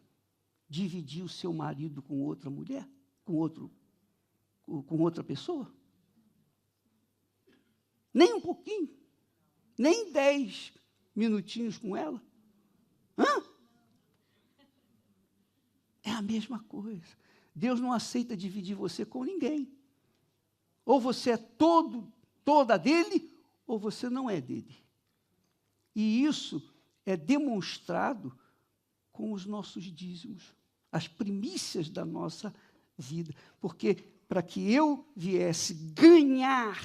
Speaker 1: dividir o seu marido com outra mulher? Com outra pessoa? Nem um pouquinho? Nem 10 minutinhos com ela? Hã? É a mesma coisa. Deus não aceita dividir você com ninguém. Ou você é toda dele, ou você não é dele. E isso é demonstrado com os nossos dízimos, as primícias da nossa vida. Porque para que eu viesse ganhar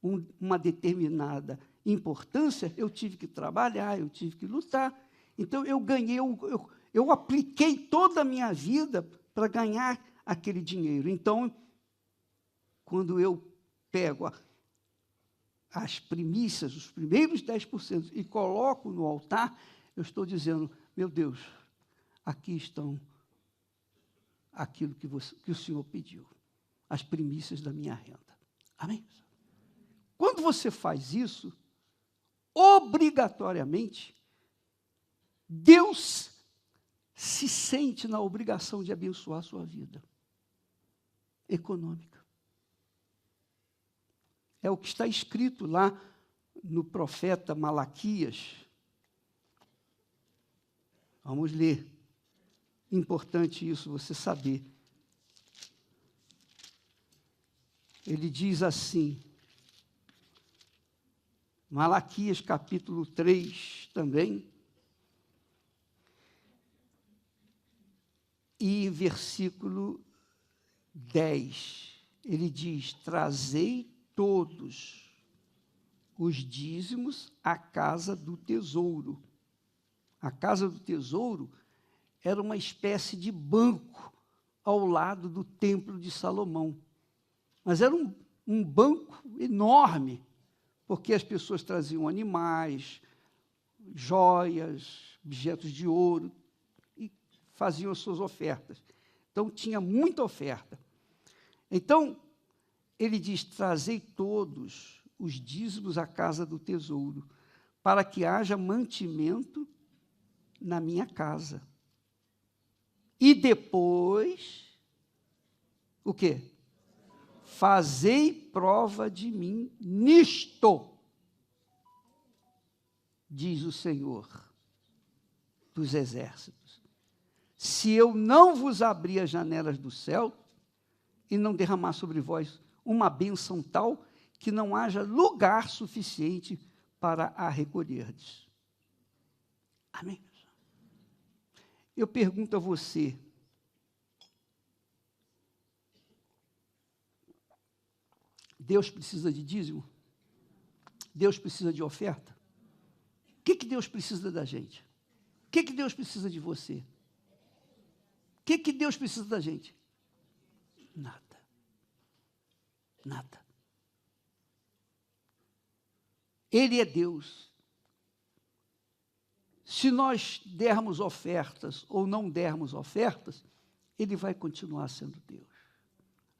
Speaker 1: uma determinada importância, eu tive que trabalhar, eu tive que lutar. Então, eu apliquei toda a minha vida para ganhar aquele dinheiro. Então, quando eu pego as primícias, os primeiros 10%, e coloco no altar, eu estou dizendo, meu Deus, aqui estão aquilo que o Senhor pediu, as primícias da minha renda. Amém? Quando você faz isso, obrigatoriamente, Deus se sente na obrigação de abençoar a sua vida econômica. É o que está escrito lá no profeta Malaquias. Vamos ler. Importante isso, você saber. Ele diz assim, Malaquias capítulo 3 também, e versículo 10, ele diz, trazei todos os dízimos à casa do tesouro. A casa do tesouro era uma espécie de banco ao lado do templo de Salomão. Mas era um banco enorme, porque as pessoas traziam animais, joias, objetos de ouro, e faziam as suas ofertas. Então, tinha muita oferta. Então, ele diz, trazei todos os dízimos à casa do tesouro, para que haja mantimento na minha casa. E depois, o quê? Fazei prova de mim nisto, diz o Senhor dos exércitos. Se eu não vos abrir as janelas do céu e não derramar sobre vós uma bênção tal que não haja lugar suficiente para a recolherdes. Amém? Eu pergunto a você, Deus precisa de dízimo? Deus precisa de oferta? O que Deus precisa da gente? O que Deus precisa de você? O que Deus precisa da gente? Nada. Nada. Ele é Deus. Se nós dermos ofertas ou não dermos ofertas, Ele vai continuar sendo Deus.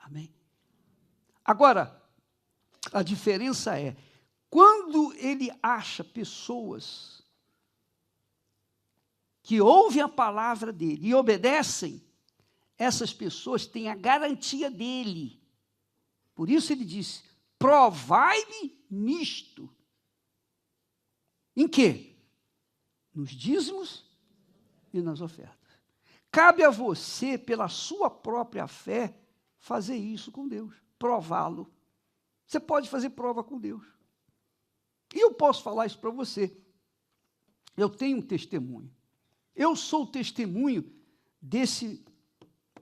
Speaker 1: Amém? Agora, a diferença é, quando Ele acha pessoas que ouvem a palavra dEle e obedecem, essas pessoas têm a garantia dEle. Por isso Ele disse, provai-me nisto. Em quê? Nos dízimos e nas ofertas. Cabe a você, pela sua própria fé, fazer isso com Deus, prová-lo. Você pode fazer prova com Deus. E eu posso falar isso para você. Eu tenho um testemunho. Eu sou o testemunho desse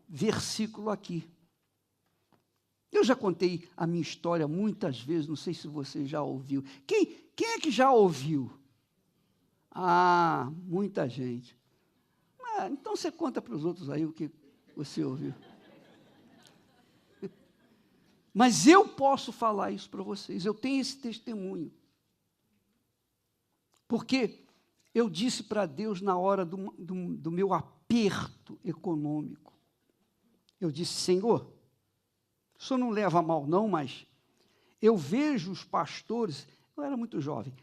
Speaker 1: versículo aqui. Eu já contei a minha história muitas vezes, não sei se você já ouviu. Quem é que já ouviu? Ah, muita gente. Então você conta para os outros aí o que você ouviu. Mas eu posso falar isso para vocês, eu tenho esse testemunho. Porque eu disse para Deus na hora do meu aperto econômico, eu disse, Senhor, o Senhor não leva a mal não, mas eu vejo os pastores, eu era muito jovem,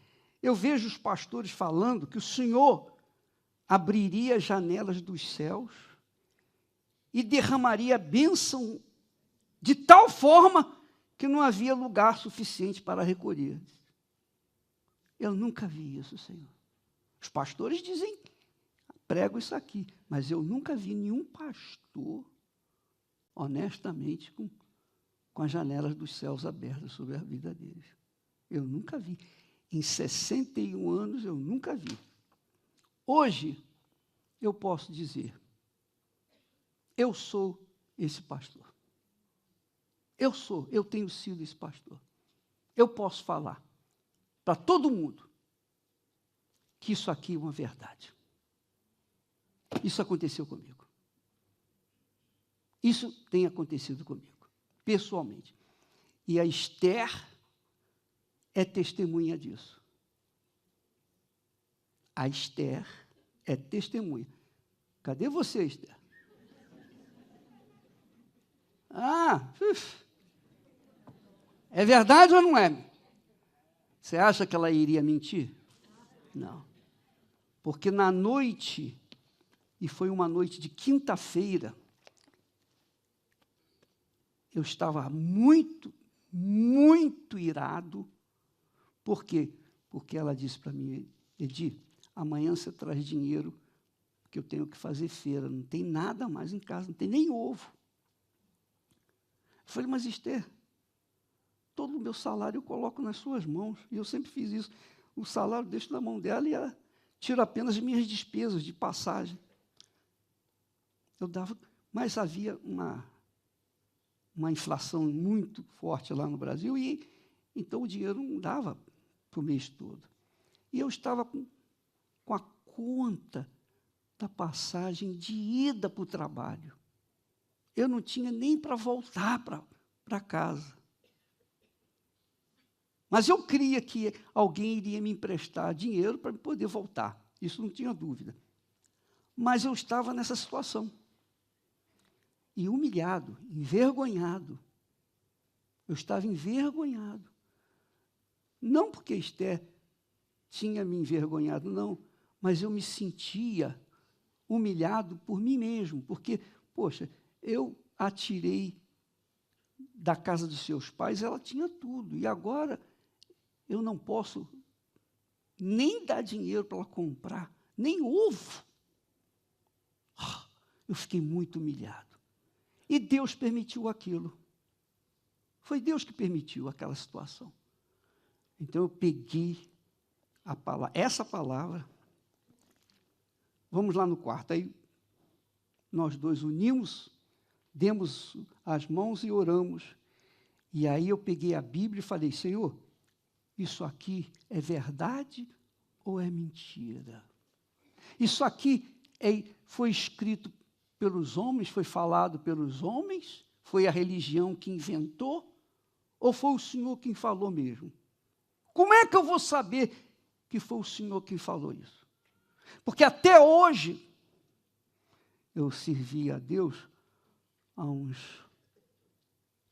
Speaker 1: eu vejo os pastores falando que o Senhor abriria as janelas dos céus e derramaria a bênção de tal forma que não havia lugar suficiente para recolher. Eu nunca vi isso, Senhor. Os pastores dizem, prego isso aqui, mas eu nunca vi nenhum pastor, honestamente, com as janelas dos céus abertas sobre a vida deles. Eu nunca vi. Em 61 anos, eu nunca vi. Hoje, eu posso dizer, eu sou esse pastor. Eu tenho sido esse pastor. Eu posso falar para todo mundo que isso aqui é uma verdade. Isso aconteceu comigo. Isso tem acontecido comigo, pessoalmente. E a Esther é testemunha disso. A Esther é testemunha. Cadê você, Esther? É verdade ou não é? Você acha que ela iria mentir? Não. Porque na noite, e foi uma noite de quinta-feira, eu estava muito, muito irado. Por quê? Porque ela disse para mim, Edi, amanhã você traz dinheiro, porque eu tenho que fazer feira, não tem nada mais em casa, não tem nem ovo. Eu falei, mas Esther, todo o meu salário eu coloco nas suas mãos, e eu sempre fiz isso. O salário eu deixo na mão dela e ela tira apenas as minhas despesas de passagem. Eu dava, mas havia uma inflação muito forte lá no Brasil, e então o dinheiro não dava para o mês todo. E eu estava com a conta da passagem de ida para o trabalho. Eu não tinha nem para voltar para casa. Mas eu cria que alguém iria me emprestar dinheiro para poder voltar. Isso não tinha dúvida. Mas eu estava nessa situação. e humilhado, envergonhado. Eu estava envergonhado. Não porque Esther tinha me envergonhado, não, mas eu me sentia humilhado por mim mesmo, porque, poxa, eu a tirei da casa dos seus pais, ela tinha tudo, e agora eu não posso nem dar dinheiro para ela comprar, nem ovo. Eu fiquei muito humilhado. E Deus permitiu aquilo. Foi Deus que permitiu aquela situação. Então eu peguei essa palavra, vamos lá no quarto, aí nós dois unimos, demos as mãos e oramos. E aí eu peguei a Bíblia e falei, Senhor, isso aqui é verdade ou é mentira? Isso aqui foi escrito pelos homens, foi falado pelos homens? Foi a religião que inventou? Ou foi o Senhor quem falou mesmo? Como é que eu vou saber que foi o Senhor quem falou isso? Porque até hoje, eu servi a Deus há uns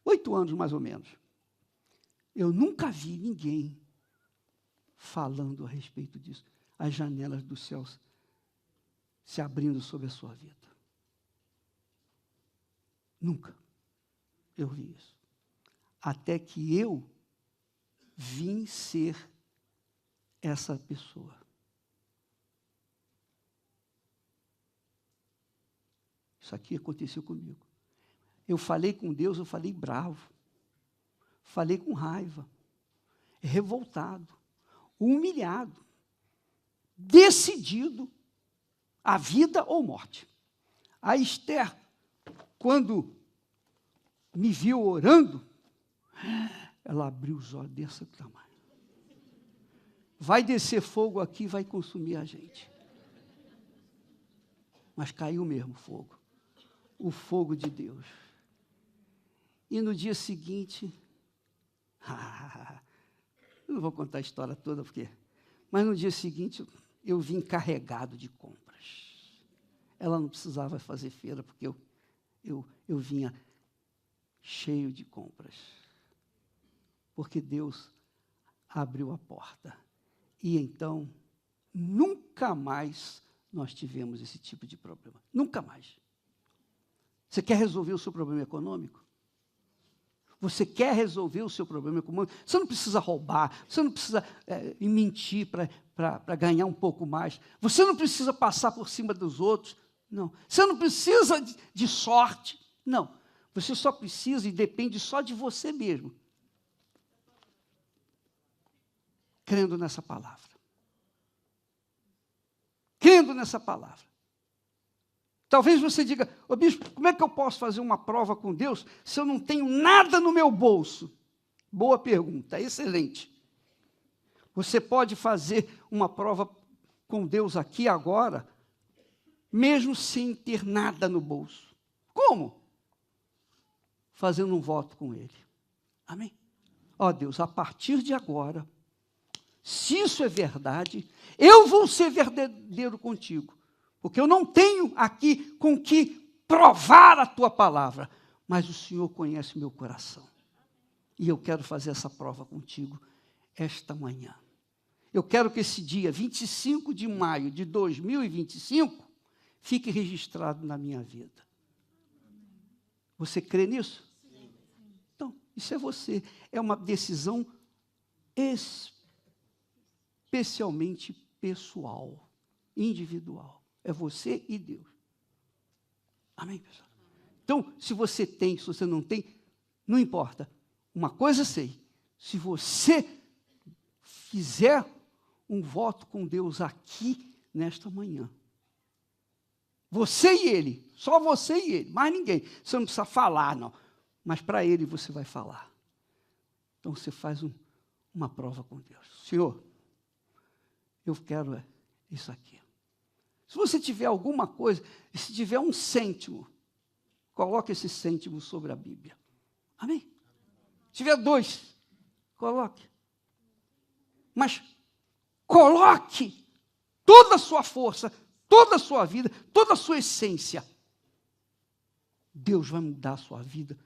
Speaker 1: 8 anos, mais ou menos. Eu nunca vi ninguém falando a respeito disso. As janelas dos céus se abrindo sobre a sua vida. Nunca eu vi isso. Até que eu vim ser essa pessoa. Isso aqui aconteceu comigo. Eu falei com Deus, eu falei bravo. Falei com raiva. Revoltado. Humilhado. Decidido a vida ou morte. A Esther, quando me viu orando, ela abriu os olhos desse tamanho. Vai descer fogo aqui, vai consumir a gente. Mas caiu mesmo fogo. O fogo de Deus. E no dia seguinte, eu não vou contar a história toda, mas no dia seguinte eu vim carregado de compras. Ela não precisava fazer feira, porque eu vinha cheio de compras. Porque Deus abriu a porta. E então, nunca mais nós tivemos esse tipo de problema. Nunca mais. Você quer resolver o seu problema econômico? Você quer resolver o seu problema econômico? Você não precisa roubar, você não precisa mentir para ganhar um pouco mais. Você não precisa passar por cima dos outros. Não. Você não precisa de sorte. Não. Você só precisa e depende só de você mesmo. Crendo nessa palavra. Crendo nessa palavra. Talvez você diga, ô bispo, como é que eu posso fazer uma prova com Deus se eu não tenho nada no meu bolso? Boa pergunta, excelente. Você pode fazer uma prova com Deus aqui agora, mesmo sem ter nada no bolso. Como? Fazendo um voto com Ele. Amém? Ó Deus, a partir de agora, se isso é verdade, eu vou ser verdadeiro contigo. Porque eu não tenho aqui com que provar a tua palavra, mas o Senhor conhece o meu coração. E eu quero fazer essa prova contigo esta manhã. Eu quero que esse dia, 25 de maio de 2025, fique registrado na minha vida. Você crê nisso? Sim. Então, isso é você. É uma decisão especialmente pessoal, individual. É você e Deus. Amém, pessoal? Então, se você tem, se você não tem, não importa. Uma coisa eu sei, se você fizer um voto com Deus aqui, nesta manhã, você e Ele, só você e Ele, mais ninguém. Você não precisa falar, não. Mas para Ele você vai falar. Então, você faz uma prova com Deus. Senhor, eu quero isso aqui. Se você tiver alguma coisa, se tiver 1 cêntimo, coloque esse cêntimo sobre a Bíblia. Amém? Se tiver 2, coloque. Mas coloque toda a sua força, toda a sua vida, toda a sua essência Deus vai mudar a sua vida.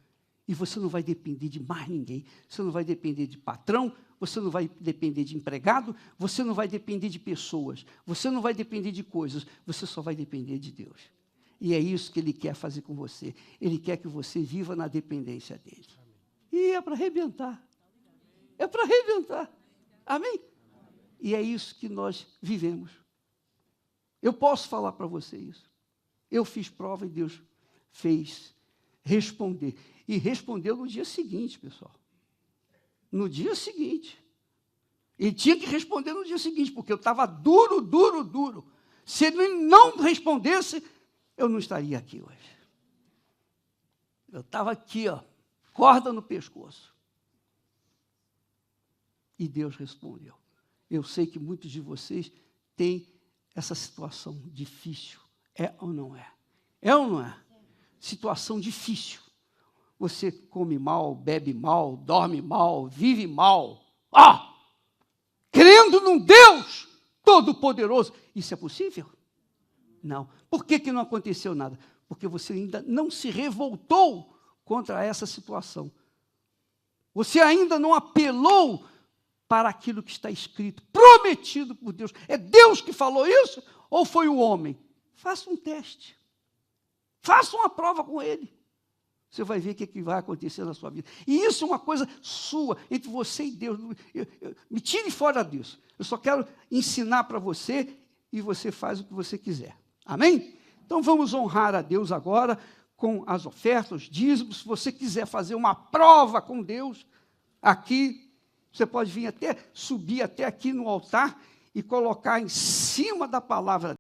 Speaker 1: E você não vai depender de mais ninguém. Você não vai depender de patrão, você não vai depender de empregado, você não vai depender de pessoas, você não vai depender de coisas, você só vai depender de Deus. E é isso que Ele quer fazer com você. Ele quer que você viva na dependência dEle. E é para arrebentar. É para arrebentar. Amém? E é isso que nós vivemos. Eu posso falar para você isso. Eu fiz prova e Deus fez responder. E respondeu no dia seguinte, pessoal. No dia seguinte. Ele tinha que responder no dia seguinte, porque eu estava duro. Se ele não respondesse, eu não estaria aqui hoje. Eu estava aqui, corda no pescoço. E Deus respondeu. Eu sei que muitos de vocês têm essa situação difícil. É ou não é? É ou não é? Situação difícil. Você come mal, bebe mal, dorme mal, vive mal. Crendo num Deus Todo-Poderoso. Isso é possível? Não. Por que não aconteceu nada? Porque você ainda não se revoltou contra essa situação. Você ainda não apelou para aquilo que está escrito, prometido por Deus. É Deus que falou isso ou foi o homem? Faça um teste. Faça uma prova com ele. Você vai ver o que vai acontecer na sua vida. E isso é uma coisa sua, entre você e Deus. Me tire fora disso. Eu só quero ensinar para você e você faz o que você quiser. Amém? Então vamos honrar a Deus agora com as ofertas, os dízimos. Se você quiser fazer uma prova com Deus, aqui, você pode vir subir até aqui no altar e colocar em cima da palavra